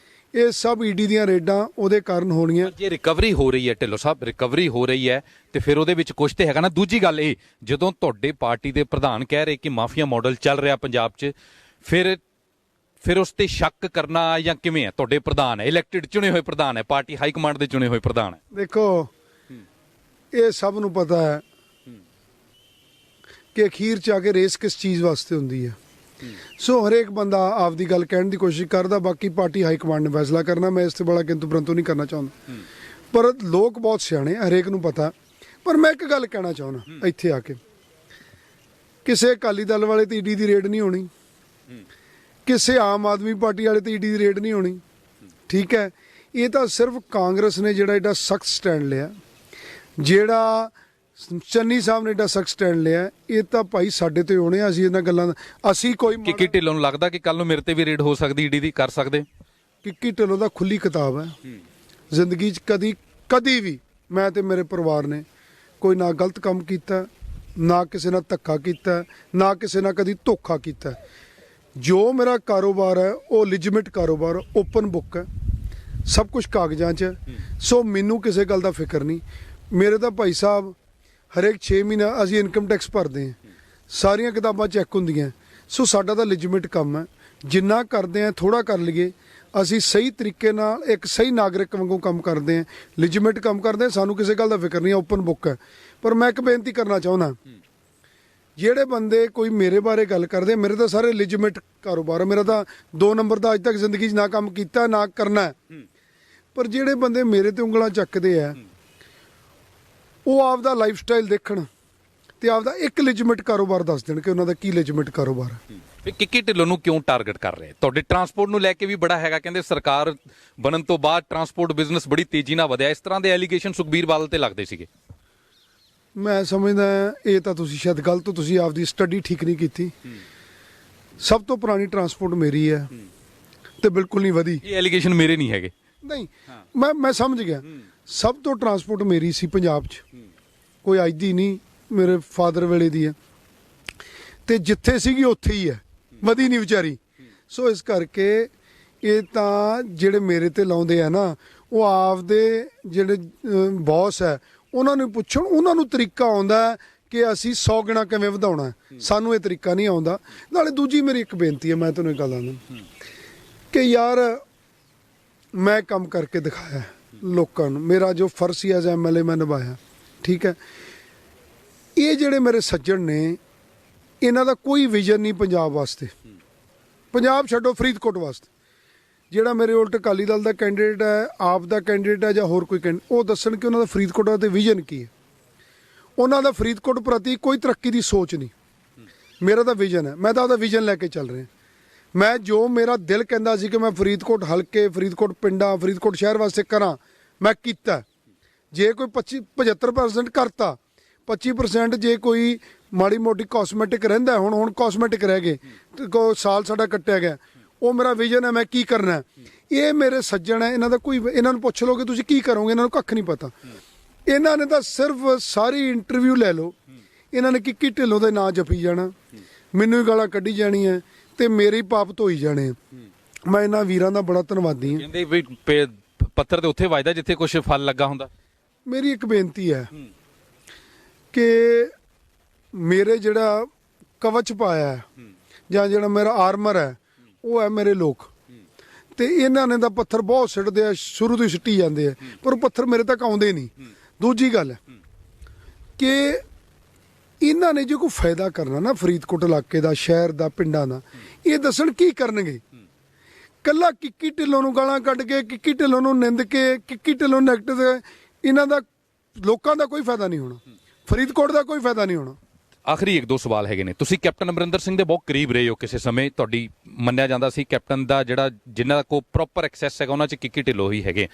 [SPEAKER 1] ਇਹ ਸਭ ਈਡੀ ਦੀਆਂ ਰੇਡਾਂ ਉਹਦੇ ਕਾਰਨ ਹੋਣੀਆਂ।
[SPEAKER 2] ਜੇ ਰਿਕਵਰੀ ਹੋ ਰਹੀ ਹੈ ਢਿੱਲੋਂ ਸਾਹਿਬ, ਰਿਕਵਰੀ ਹੋ ਰਹੀ ਹੈ ਤੇ ਫਿਰ ਉਹਦੇ ਵਿੱਚ ਕੁਝ ਤੇ ਹੈਗਾ ਨਾ। ਦੂਜੀ ਗੱਲ ਇਹ, ਜਦੋਂ ਤੁਹਾਡੇ ਪਾਰਟੀ ਦੇ ਪ੍ਰਧਾਨ ਕਹਿ ਰਹੇ ਕਿ ਮਾਫੀਆ ਮਾਡਲ ਚੱਲ ਰਿਹਾ ਪੰਜਾਬ 'ਚ, ਫਿਰ ਉਸ ਤੇ ਸ਼ੱਕ ਕਰਨਾ ਜਾਂ ਕਿਵੇਂ ਹੈ? ਤੁਹਾਡੇ ਪ੍ਰਧਾਨ ਹੈ, ਇਲੈਕਟਿਡ ਚੁਣੇ ਹੋਏ ਪ੍ਰਧਾਨ ਹੈ, ਪਾਰਟੀ ਹਾਈ ਕਮਾਂਡ ਦੇ ਚੁਣੇ ਹੋਏ ਪ੍ਰਧਾਨ ਹੈ।
[SPEAKER 1] ਦੇਖੋ, ਇਹ ਸਭ ਨੂੰ ਪਤਾ ਹੈ ਕਿ ਅਖੀਰ 'ਚ ਆ ਕੇ ਰੇਸ ਕਿਸ ਚੀਜ਼ ਵਾਸਤੇ ਹੁੰਦੀ ਹੈ। ਸੋ ਹਰੇਕ ਬੰਦਾ ਆਪਦੀ ਗੱਲ ਕਹਿਣ ਦੀ ਕੋਸ਼ਿਸ਼ ਕਰਦਾ, ਬਾਕੀ ਪਾਰਟੀ ਹਾਈ ਕਮਾਂਡ ਨੇ ਫੈਸਲਾ ਕਰਨਾ। ਮੈਂ ਇਸ ਤੇ ਬੜਾ ਕਿੰਤੂ ਪਰੰਤੂ ਨਹੀਂ ਕਰਨਾ ਚਾਹੁੰਦਾ, ਪਰ ਲੋਕ ਬਹੁਤ ਸਿਆਣੇ, ਹਰੇਕ ਨੂੰ ਪਤਾ। ਪਰ ਮੈਂ ਇੱਕ ਗੱਲ ਕਹਿਣਾ ਚਾਹੁੰਦਾ ਇੱਥੇ ਆ ਕੇ, ਕਿਸੇ ਅਕਾਲੀ ਦਲ ਵਾਲੇ ਤੇ ਈਡੀ ਦੀ ਰੇਡ ਨਹੀਂ ਹੋਣੀ, ਕਿਸੇ ਆਮ ਆਦਮੀ ਪਾਰਟੀ ਵਾਲੇ ਤੇ ਈਡੀ ਦੀ ਰੇਡ ਨਹੀਂ ਹੋਣੀ, ਠੀਕ ਹੈ। ਇਹ ਤਾਂ ਸਿਰਫ ਕਾਂਗਰਸ ਨੇ ਜਿਹੜਾ ਐਡਾ ਸਖਤ ਸਟੈਂਡ ਲਿਆ, ਜਿਹੜਾ ਚੰਨੀ ਸਾਹਿਬ ਨੇ ਐਡਾ ਸਖਤ ਸਟੈਂਡ ਲਿਆ, ਇਹ ਤਾਂ ਭਾਈ ਸਾਡੇ ਤੇ ਹੋਣੇ। ਅਸੀਂ ਇਹਨਾਂ ਗੱਲਾਂ ਦਾ ਅਸੀਂ ਕੋਈ
[SPEAKER 2] ਕਿੱਕੀ ਢਿੱਲੋਂ ਨੂੰ ਲੱਗਦਾ ਕਿ ਕੱਲ ਨੂੰ ਮੇਰੇ ਤੇ ਵੀ ਰੇਡ ਹੋ ਸਕਦੀ ਈਡੀ ਦੀ, ਕਰ ਸਕਦੇ?
[SPEAKER 1] ਕਿੱਕੀ ਢਿੱਲੋਂ ਦਾ ਖੁੱਲੀ ਕਿਤਾਬ ਹੈ। ਜ਼ਿੰਦਗੀ 'ਚ ਕਦੀ ਵੀ ਮੈਂ ਤੇ ਮੇਰੇ ਪਰਿਵਾਰ ਨੇ ਕੋਈ ਨਾ ਗਲਤ ਕੰਮ ਕੀਤਾ, ਨਾ ਕਿਸੇ ਨਾਲ ਧੱਕਾ ਕੀਤਾ, ਨਾ ਕਿਸੇ ਨਾਲ ਕਦੀ ਧੋਖਾ ਕੀਤਾ। ਜੋ ਮੇਰਾ ਕਾਰੋਬਾਰ ਹੈ ਉਹ ਲਿਜਿਮਿਟ ਕਾਰੋਬਾਰ, ਓਪਨ ਬੁੱਕ ਹੈ, ਸਭ ਕੁਝ ਕਾਗਜ਼ਾਂ 'ਚ। ਸੋ ਮੈਨੂੰ ਕਿਸੇ ਗੱਲ ਦਾ ਫਿਕਰ ਨਹੀਂ। ਮੇਰੇ ਤਾਂ ਭਾਈ ਸਾਹਿਬ ਹਰੇਕ 6 ਮਹੀਨਾ ਅਸੀਂ ਇਨਕਮ ਟੈਕਸ ਭਰਦੇ ਹਾਂ, ਸਾਰੀਆਂ ਕਿਤਾਬਾਂ ਚੈੱਕ ਹੁੰਦੀਆਂ। ਸੋ ਸਾਡਾ ਤਾਂ ਲੈਜੀਮੇਟ ਕੰਮ ਹੈ, ਜਿੰਨਾ ਕਰਦੇ ਆ ਥੋੜਾ ਕਰ ਲਈਏ। ਅਸੀਂ ਸਹੀ ਤਰੀਕੇ ਨਾਲ ਇੱਕ ਸਹੀ ਨਾਗਰਿਕ ਵਾਂਗੂ ਕੰਮ ਕਰਦੇ ਆ, ਲੈਜੀਮੇਟ ਕੰਮ ਕਰਦੇ ਆ, ਸਾਨੂੰ ਕਿਸੇ ਗੱਲ ਦਾ ਫਿਕਰ ਨਹੀਂ, ਓਪਨ ਬੁੱਕ ਹੈ। ਪਰ ਮੈਂ ਇੱਕ ਬੇਨਤੀ ਕਰਨਾ ਚਾਹੁੰਦਾ, ਜਿਹੜੇ ਬੰਦੇ ਕੋਈ ਮੇਰੇ ਬਾਰੇ ਗੱਲ ਕਰਦੇ, ਮੇਰੇ ਤਾਂ ਸਾਰੇ ਲੈਜੀਮੇਟ ਕਾਰੋਬਾਰ ਹੈ, ਮੇਰਾ ਤਾਂ 2 ਨੰਬਰ ਦਾ ਅੱਜ ਤੱਕ ਜ਼ਿੰਦਗੀ 'ਚ ਨਾ ਕੰਮ ਕੀਤਾ ਨਾ ਕਰਨਾ ਹੈ। ਪਰ ਜਿਹੜੇ ਬੰਦੇ ਮੇਰੇ ਤੇ ਉਂਗਲਾਂ ਚੱਕਦੇ ਆ, ਉਹ ਆਪਦਾ ਲਾਈਫ ਸਟਾਈਲ ਦੇਖਣ ਤੇ ਆਪਦਾ ਇੱਕ ਲੈਜੀਮੇਟ ਕਾਰੋਬਾਰ ਦੱਸ ਦੇਣ ਕਿ ਉਹਨਾਂ ਦਾ ਕੀ ਲੈਜੀਮੇਟ ਕਾਰੋਬਾਰ ਹੈ।
[SPEAKER 2] ਫਿਰ ਕਿੱਕੀ ਢਿੱਲੋਂ ਨੂੰ ਕਿਉਂ ਟਾਰਗੇਟ ਕਰ ਰਹੇ? ਤੁਹਾਡੇ ਟਰਾਂਸਪੋਰਟ ਨੂੰ ਲੈ ਕੇ ਵੀ ਬੜਾ ਹੈਗਾ, ਕਹਿੰਦੇ ਸਰਕਾਰ ਬਣਨ ਤੋਂ ਬਾਅਦ ਟਰਾਂਸਪੋਰਟ ਬਿਜ਼ਨਸ ਬੜੀ ਤੇਜ਼ੀ ਨਾਲ ਵਧਿਆ। ਇਸ ਤਰ੍ਹਾਂ ਦੇ ਐਲੀਗੇਸ਼ਨ ਸੁਖਬੀਰ ਬਾਦਲ ਤੇ ਲੱਗਦੇ ਸੀਗੇ।
[SPEAKER 1] ਮੈਂ ਸਮਝਦਾ ਇਹ ਤਾਂ ਤੁਸੀਂ ਸ਼ਾਇਦ ਗਲਤ, ਤੁਸੀਂ ਆਪਦੀ ਸਟੱਡੀ ਠੀਕ ਨਹੀਂ ਕੀਤੀ। ਸਭ ਤੋਂ ਪੁਰਾਣੀ ਟਰਾਂਸਪੋਰਟ ਮੇਰੀ ਹੈ ਤੇ ਬਿਲਕੁਲ ਨਹੀਂ ਵਧੀ।
[SPEAKER 2] ਇਹ ਐਲੀਗੇਸ਼ਨ ਮੇਰੇ ਨਹੀਂ ਹੈਗੇ।
[SPEAKER 1] ਨਹੀਂ, ਮੈਂ ਸਮਝ ਗਿਆ। ਸਭ ਤੋਂ ਟਰਾਂਸਪੋਰਟ ਮੇਰੀ ਸੀ ਪੰਜਾਬ 'ਚ, ਕੋਈ ਅੱਜ ਦੀ ਨਹੀਂ, ਮੇਰੇ ਫਾਦਰ ਵੇਲੇ ਦੀ ਹੈ। ਤੇ ਜਿੱਥੇ ਸੀਗੀ ਉੱਥੇ ਹੀ ਹੈ, ਵਧੀ ਨਹੀਂ ਵਿਚਾਰੀ। ਸੋ ਇਸ ਕਰਕੇ ਇਹ ਤਾਂ ਜਿਹੜੇ ਮੇਰੇ ਤੇ ਲਾਉਂਦੇ ਆ ਨਾ, ਉਹ ਆਪਦੇ ਜਿਹੜੇ ਬੌਸ ਹੈ ਉਹਨਾਂ ਨੂੰ ਪੁੱਛਣ, ਉਹਨਾਂ ਨੂੰ ਤਰੀਕਾ ਆਉਂਦਾ ਕਿ ਅਸੀਂ 100 ਗੁਣਾ ਕਿਵੇਂ ਵਧਾਉਣਾ ਹੈ। ਸਾਨੂੰ ਇਹ ਤਰੀਕਾ ਨਹੀਂ ਆਉਂਦਾ। ਨਾਲੇ ਦੂਜੀ ਮੇਰੀ ਇੱਕ ਬੇਨਤੀ ਹੈ, ਮੈਂ ਤੁਹਾਨੂੰ ਇੱਕ ਗੱਲ ਆਂਦਾ ਕਿ ਯਾਰ ਮੈਂ ਕੰਮ ਕਰਕੇ ਦਿਖਾਇਆ ਲੋਕਾਂ ਨੂੰ, ਮੇਰਾ ਜੋ ਫਰਜ਼ ਸੀ ਐਜ਼ MLA ਮੈਂ ਨਿਭਾਇਆ, ਠੀਕ ਹੈ। ਇਹ ਜਿਹੜੇ ਮੇਰੇ ਸੱਜਣ ਨੇ, ਇਹਨਾਂ ਦਾ ਕੋਈ ਵਿਜ਼ਨ ਨਹੀਂ ਪੰਜਾਬ ਵਾਸਤੇ, ਪੰਜਾਬ ਛੱਡੋ ਫਰੀਦਕੋਟ ਵਾਸਤੇ। ਜਿਹੜਾ ਮੇਰੇ ਉਲਟ ਅਕਾਲੀ ਦਲ ਦਾ ਕੈਂਡੀਡੇਟ ਹੈ, ਆਪ ਦਾ ਕੈਂਡੀਡੇਟ ਹੈ ਜਾਂ ਹੋਰ ਕੋਈ ਕੈਂਡੀਡੇਟ, ਉਹ ਦੱਸਣ ਕਿ ਉਹਨਾਂ ਦਾ ਫਰੀਦਕੋਟ ਦਾ ਵਿਜ਼ਨ ਕੀ ਹੈ। ਉਹਨਾਂ ਦਾ ਫਰੀਦਕੋਟ ਪ੍ਰਤੀ ਕੋਈ ਤਰੱਕੀ ਦੀ ਸੋਚ ਨਹੀਂ। ਮੇਰਾ ਤਾਂ ਵਿਜ਼ਨ ਹੈ, ਮੈਂ ਤਾਂ ਉਹਦਾ ਵਿਜ਼ਨ ਲੈ ਕੇ ਚੱਲ ਰਿਹਾ। ਮੈਂ ਜੋ ਮੇਰਾ ਦਿਲ ਕਹਿੰਦਾ ਸੀ ਕਿ ਮੈਂ ਫਰੀਦਕੋਟ ਹਲਕੇ, ਫਰੀਦਕੋਟ ਪਿੰਡਾਂ, ਫਰੀਦਕੋਟ ਸ਼ਹਿਰ ਵਾਸਤੇ ਕਰਾਂ, ਮੈਂ ਕੀਤਾ। ਜੇ ਕੋਈ 75% ਕਰਤਾ, 25% ਜੇ ਕੋਈ ਮਾੜੀ ਮੋਟੀ ਕਾਸਮੈਟਿਕ ਰਹਿੰਦਾ, ਹੁਣ ਕਾਸਮੈਟਿਕ ਰਹਿ ਗਏ ਤੇ ਸਾਲ ਸਾਡਾ ਕੱਟਿਆ ਗਿਆ, ਉਹ ਮੇਰਾ ਵਿਜ਼ਨ ਹੈ, ਮੈਂ ਕੀ ਕਰਨਾ ਹੈ। ਇਹ ਮੇਰੇ ਸੱਜਣ ਹੈ, ਇਹਨਾਂ ਦਾ ਕੋਈ, ਇਹਨਾਂ ਨੂੰ ਪੁੱਛ ਲਓ ਕਿ ਤੁਸੀਂ ਕੀ ਕਰੋਗੇ, ਇਹਨਾਂ ਨੂੰ ਕੱਖ ਨਹੀਂ ਪਤਾ। ਇਹਨਾਂ ਨੇ ਤਾਂ ਸਿਰਫ ਸਾਰੀ ਇੰਟਰਵਿਊ ਲੈ ਲਓ, ਇਹਨਾਂ ਨੇ ਕਿੱਕੀ ਢਿੱਲੋਂ ਦੇ ਨਾਂ ਜਪੀ ਜਾਣਾ, ਮੈਨੂੰ ਹੀ ਗਾਲਾਂ ਕੱਢੀ ਜਾਣੀਆਂ ਤੇ ਮੇਰੇ ਹੀ ਪਾਪ ਧੋਈ ਜਾਣੇ। ਮੈਂ ਇਹਨਾਂ ਵੀਰਾਂ ਦਾ ਬੜਾ ਧੰਨਵਾਦੀ ਹਾਂ।
[SPEAKER 2] ਕਹਿੰਦੇ ਵੀ ਪੱਥਰ ਤੇ ਉੱਥੇ ਵੱਜਦਾ ਜਿੱਥੇ ਕੁਝ ਫਲ ਲੱਗਾ ਹੁੰਦਾ।
[SPEAKER 1] ਮੇਰੀ ਇੱਕ ਬੇਨਤੀ ਹੈ ਕਿ ਮੇਰੇ ਜਿਹੜਾ ਕਵਚ ਪਾਇਆ ਜਾਂ ਜਿਹੜਾ ਮੇਰਾ ਆਰਮਰ ਹੈ, ਉਹ ਹੈ ਮੇਰੇ ਲੋਕ। ਤੇ ਇਹਨਾਂ ਨੇ ਤਾਂ ਪੱਥਰ ਬਹੁਤ ਸਿੱਟਦੇ ਆ, ਸ਼ੁਰੂ ਤੋਂ ਹੀ ਸਿੱਟੀ ਜਾਂਦੇ ਆ, ਪਰ ਉਹ ਪੱਥਰ ਮੇਰੇ ਤੱਕ ਆਉਂਦੇ ਨਹੀਂ। ਦੂਜੀ ਗੱਲ ਹੈ ਕਿ ਇਹਨਾਂ ਨੇ ਜੇ ਕੋਈ ਫਾਇਦਾ ਕਰਨਾ ਨਾ ਫਰੀਦਕੋਟ ਇਲਾਕੇ ਦਾ, ਸ਼ਹਿਰ ਦਾ, ਪਿੰਡਾਂ ਦਾ, ਇਹ ਦੱਸਣ ਕੀ ਕਰਨਗੇ। ਕੱਲਾ ਕਿੱਕੀ ਢਿੱਲੋਂ ਨੂੰ ਗਾਲਾਂ ਕੱਢ ਕੇ, ਕਿੱਕੀ ਢਿੱਲੋਂ ਨੂੰ ਨਿੰਦ ਕੇ, ਕਿੱਕੀ ਢਿੱਲੋਂ ਨੈਗੇਟਿਵ, ਇਹਨਾਂ ਦਾ ਲੋਕਾਂ ਦਾ ਕੋਈ ਫਾਇਦਾ ਨਹੀਂ ਹੋਣਾ, ਫਰੀਦਕੋਟ ਦਾ ਕੋਈ ਫਾਇਦਾ ਨਹੀਂ ਹੋਣਾ।
[SPEAKER 2] ਆਖਰੀ 1-2 ਸਵਾਲ ਹੈਗੇ ਨੇ। ਤੁਸੀਂ ਕੈਪਟਨ ਅਮਰਿੰਦਰ ਸਿੰਘ ਦੇ ਬਹੁਤ ਕਰੀਬ ਰਹੇ ਹੋ ਕਿਸੇ ਸਮੇਂ, ਤੁਹਾਡੀ ਮੰਨਿਆ ਜਾਂਦਾ ਸੀ ਕੈਪਟਨ ਦਾ ਜਿਹੜਾ ਜਿਨ੍ਹਾਂ ਕੋ ਪ੍ਰੋਪਰ ਐਕਸੈਸ ਹੈਗਾ ਉਹਨਾਂ 'ਚ ਕਿੱਕੀ ਢਿੱਲੋਂ ਹੀ ਹੈਗੇ।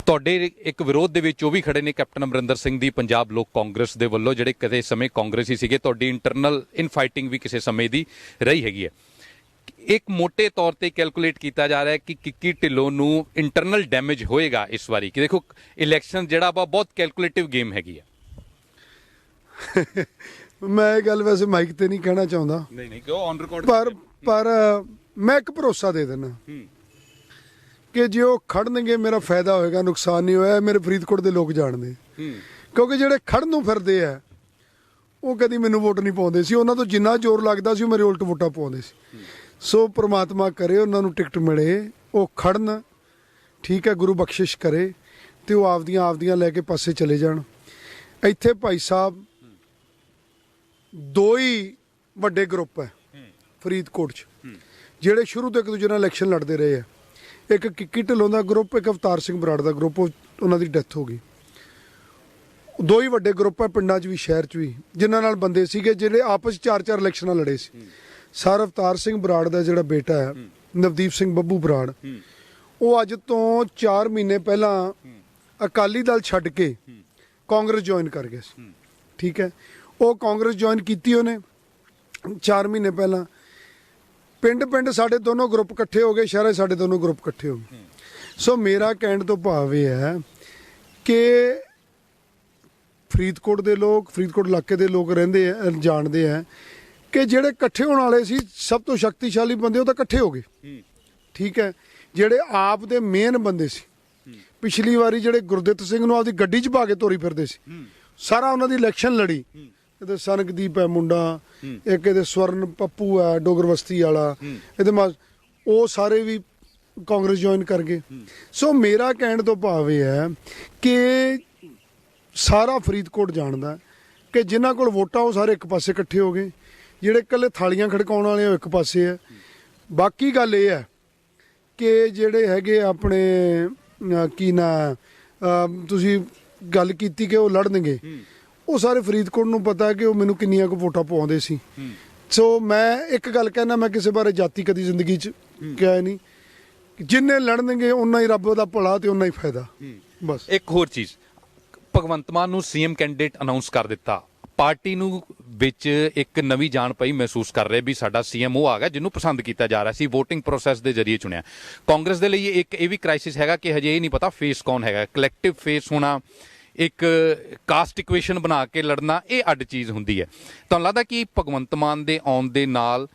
[SPEAKER 2] ਤੁਹਾਡੇ ਇੱਕ ਵਿਰੋਧ ਦੇ ਵਿੱਚ ਉਹ ਵੀ ਖੜੇ ਨੇ ਕੈਪਟਨ ਅਮਰਿੰਦਰ ਸਿੰਘ ਦੀ ਪੰਜਾਬ ਲੋਕ ਕਾਂਗਰਸ ਦੇ ਵੱਲੋਂ, ਜਿਹੜੇ ਕਦੇ ਸਮੇਂ ਕਾਂਗਰਸੀ ਸੀਗੇ। ਤੁਹਾਡੀ ਇੰਟਰਨਲ ਇਨਫਾਈਟਿੰਗ ਵੀ ਕਿਸੇ ਸਮੇਂ ਦੀ ਰਹੀ ਹੈਗੀ ਹੈ। ਇੱਕ ਮੋٹے ਤੌਰ ਤੇ ਕੈਲਕੂਲੇਟ ਕੀਤਾ ਜਾ ਰਿਹਾ ਹੈ ਕਿ ਕਿੱਕੀ ਢਿੱਲੋਂ ਨੂੰ ਇੰਟਰਨਲ ਡੈਮੇਜ ਹੋਏਗਾ ਇਸ ਵਾਰੀ, ਕਿ ਦੇਖੋ ਇਲੈਕਸ਼ਨ ਜਿਹੜਾ ਵਾ ਬਹੁਤ ਕੈਲਕੂਲੇਟਿਵ ਗੇਮ ਹੈਗੀ ਹੈ।
[SPEAKER 1] ਮੈਂ ਇਹ ਗੱਲ ਵੈਸੇ ਮਾਈਕ ਤੇ ਨਹੀਂ ਕਹਿਣਾ ਚਾਹੁੰਦਾ,
[SPEAKER 2] ਨਹੀਂ ਕਿਉਂ ਔਨ ਰਿਕਾਰਡ,
[SPEAKER 1] ਪਰ ਮੈਂ ਇੱਕ ਭਰੋਸਾ ਦੇ ਦਿੰਦਾ ਕਿ ਜੇ ਉਹ ਖੜਨਗੇ ਮੇਰਾ ਫਾਇਦਾ ਹੋਏਗਾ, ਨੁਕਸਾਨ ਨਹੀਂ ਹੋਇਆ। ਮੇਰੇ ਫਰੀਦਕੋਟ ਦੇ ਲੋਕ ਜਾਣਦੇ, ਕਿਉਂਕਿ ਜਿਹੜੇ ਖੜਨ ਨੂੰ ਫਿਰਦੇ ਆ ਉਹ ਕਦੀ ਮੈਨੂੰ ਵੋਟ ਨਹੀਂ ਪਾਉਂਦੇ ਸੀ। ਉਹਨਾਂ ਤੋਂ ਜਿੰਨਾ ਜ਼ੋਰ ਲੱਗਦਾ ਸੀ ਉਹ ਮੇਰੇ ਉਲਟ ਵੋਟਾਂ ਪਾਉਂਦੇ ਸੀ। ਸੋ ਪ੍ਰਮਾਤਮਾ ਕਰੇ ਉਹਨਾਂ ਨੂੰ ਟਿਕਟ ਮਿਲੇ, ਉਹ ਖੜਨ, ਠੀਕ ਹੈ, ਗੁਰੂ ਬਖਸ਼ਿਸ਼ ਕਰੇ ਤੇ ਉਹ ਆਪਦੀਆਂ ਲੈ ਕੇ ਪਾਸੇ ਚਲੇ ਜਾਣ। ਇੱਥੇ ਭਾਈ ਸਾਹਿਬ 2 ਹੀ ਵੱਡੇ ਗਰੁੱਪ ਹੈ ਫਰੀਦਕੋਟ 'ਚ, ਜਿਹੜੇ ਸ਼ੁਰੂ ਤੋਂ ਇੱਕ ਦੂਜੇ ਨਾਲ ਇਲੈਕਸ਼ਨ ਲੜਦੇ ਰਹੇ ਆ। ਇੱਕ ਕਿੱਕੀ ਢਿੱਲੋਂ ਦਾ ਗਰੁੱਪ, ਇੱਕ ਅਵਤਾਰ ਸਿੰਘ ਬਰਾੜ ਦਾ ਗਰੁੱਪ, ਉਹਨਾਂ ਦੀ ਡੈਥ ਹੋ ਗਈ। 2 ਹੀ ਵੱਡੇ ਗਰੁੱਪ ਹੈ ਪਿੰਡਾਂ 'ਚ ਵੀ ਸ਼ਹਿਰ 'ਚ ਵੀ, ਜਿਨ੍ਹਾਂ ਨਾਲ ਬੰਦੇ ਸੀਗੇ ਜਿਹੜੇ ਆਪਸ 'ਚ 4-4 ਇਲੈਕਸ਼ਨਾਂ ਲੜੇ ਸੀ। ਸਰ ਅਵਤਾਰ ਸਿੰਘ ਬਰਾੜ ਦਾ ਜਿਹੜਾ ਬੇਟਾ ਹੈ ਨਵਦੀਪ ਸਿੰਘ ਬੱਬੂ ਬਰਾੜ, ਉਹ ਅੱਜ ਤੋਂ 4 ਮਹੀਨੇ ਪਹਿਲਾਂ ਅਕਾਲੀ ਦਲ ਛੱਡ ਕੇ ਕਾਂਗਰਸ ਜੁਆਇਨ ਕਰ ਗਿਆ ਸੀ, ਠੀਕ ਹੈ। ਉਹ ਕਾਂਗਰਸ ਜੁਆਇਨ ਕੀਤੀ ਉਹਨੇ 4 ਮਹੀਨੇ ਪਹਿਲਾਂ। ਪਿੰਡ ਸਾਡੇ ਦੋਨੋਂ ਗਰੁੱਪ ਇਕੱਠੇ ਹੋ ਗਏ, ਸ਼ਹਿਰਾਂ ਸਾਡੇ ਦੋਨੋਂ ਗਰੁੱਪ ਇਕੱਠੇ ਹੋ ਗਏ। ਸੋ ਮੇਰਾ ਕਹਿਣ ਤੋਂ ਭਾਵ ਇਹ ਹੈ ਕਿ ਫਰੀਦਕੋਟ ਦੇ ਲੋਕ, ਫਰੀਦਕੋਟ ਇਲਾਕੇ ਦੇ ਲੋਕ ਰਹਿੰਦੇ ਆ, ਜਾਣਦੇ ਆ ਕਿ ਜਿਹੜੇ ਇਕੱਠੇ ਹੋਣ ਵਾਲੇ ਸੀ ਸਭ ਤੋਂ ਸ਼ਕਤੀਸ਼ਾਲੀ ਬੰਦੇ, ਉਹ ਤਾਂ ਇਕੱਠੇ ਹੋ ਗਏ, ਠੀਕ ਹੈ। ਜਿਹੜੇ ਆਪ ਦੇ ਮੇਨ ਬੰਦੇ ਸੀ, ਪਿਛਲੀ ਵਾਰੀ ਜਿਹੜੇ ਗੁਰਦਿੱਤ ਸਿੰਘ ਨੂੰ ਆਪਦੀ ਗੱਡੀ 'ਚ ਪਾ ਕੇ ਤੋਰੀ ਫਿਰਦੇ ਸੀ, ਸਾਰਾ ਉਹਨਾਂ ਦੀ ਇਲੈਕਸ਼ਨ ਲੜੀ ਇਹਦੇ ਸਨਕਦੀਪ ਹੈ ਮੁੰਡਾ, ਇੱਕ ਇਹਦੇ ਸਵਰਨ ਪੱਪੂ ਹੈ ਡੋਗਰਵਸਤੀ ਵਾਲਾ, ਇਹਦੇ ਉਹ ਸਾਰੇ ਵੀ ਕਾਂਗਰਸ ਜੁਆਇਨ ਕਰ ਗਏ। ਸੋ ਮੇਰਾ ਕਹਿਣ ਤੋਂ ਭਾਵ ਇਹ ਹੈ ਕਿ ਸਾਰਾ ਫਰੀਦਕੋਟ ਜਾਣਦਾ ਕਿ ਜਿਨ੍ਹਾਂ ਕੋਲ ਵੋਟਾਂ ਉਹ ਸਾਰੇ ਇੱਕ ਪਾਸੇ ਇਕੱਠੇ ਹੋ ਗਏ, ਜਿਹੜੇ ਇਕੱਲੇ ਥਾਲੀਆਂ ਖੜਕਾਉਣ ਵਾਲੇ ਉਹ ਇੱਕ ਪਾਸੇ ਹੈ। ਬਾਕੀ ਗੱਲ ਇਹ ਹੈ ਕਿ ਜਿਹੜੇ ਹੈਗੇ ਆਪਣੇ ਕੀ ਨਾ ਤੁਸੀਂ ਗੱਲ ਕੀਤੀ ਕਿ ਉਹ ਲੜਨਗੇ, ਉਹ ਸਾਰੇ ਫਰੀਦਕੋਟ ਨੂੰ ਪਤਾ ਕਿ ਉਹ ਮੈਨੂੰ ਕਿੰਨੀਆਂ ਕੁ ਵੋਟਾਂ ਪਵਾਉਂਦੇ ਸੀ। ਸੋ ਮੈਂ ਇੱਕ ਗੱਲ ਕਹਿਣਾ, ਮੈਂ ਕਿਸੇ ਬਾਰੇ ਜਾਤੀ ਕਦੀ ਜ਼ਿੰਦਗੀ 'ਚ ਕਿਹਾ ਨਹੀਂ, ਜਿੰਨੇ ਲੜਨਗੇ ਉਨਾ ਹੀ ਰੱਬ ਦਾ ਭਲਾ ਤੇ ਉਨਾ ਹੀ ਫਾਇਦਾ। ਬਸ
[SPEAKER 2] ਇੱਕ ਹੋਰ ਚੀਜ਼, ਭਗਵੰਤ ਮਾਨ ਨੂੰ ਸੀਐਮ ਕੈਂਡੀਡੇਟ ਅਨਾਉਂਸ ਕਰ ਦਿੱਤਾ, ਪਾਰਟੀ ਨੂੰ ਵਿੱਚ ਇੱਕ ਨਵੀਂ ਜਾਣ ਪਈ ਮਹਿਸੂਸ ਕਰ ਰਹੇ ਵੀ ਸਾਡਾ ਸੀਐਮ ਉਹ ਆ ਗਿਆ ਜਿਹਨੂੰ ਪਸੰਦ ਕੀਤਾ ਜਾ ਰਿਹਾ ਸੀ, VOTING ਪ੍ਰੋਸੈਸ ਦੇ ਜ਼ਰੀਏ ਚੁਣਿਆ। ਕਾਂਗਰਸ ਦੇ ਲਈ ਇੱਕ ਇਹ ਵੀ ਕ੍ਰਾਈਸਿਸ ਹੈਗਾ ਕਿ ਹਜੇ ਇਹ ਨਹੀਂ ਪਤਾ ਫੇਸ ਕੌਣ ਹੈਗਾ। ਕਲੈਕਟਿਵ ਫੇਸ ਹੋਣਾ, ਇੱਕ ਕਾਸਟ ਇਕੁਏਸ਼ਨ ਬਣਾ ਕੇ ਲੜਨਾ, ਇਹ ਅੱਡ ਚੀਜ਼ ਹੁੰਦੀ ਹੈ। ਤੁਹਾਨੂੰ ਲੱਗਦਾ ਕਿ ਭਗਵੰਤ ਮਾਨ ਦੇ ਆਉਣ ਦੇ ਨਾਲ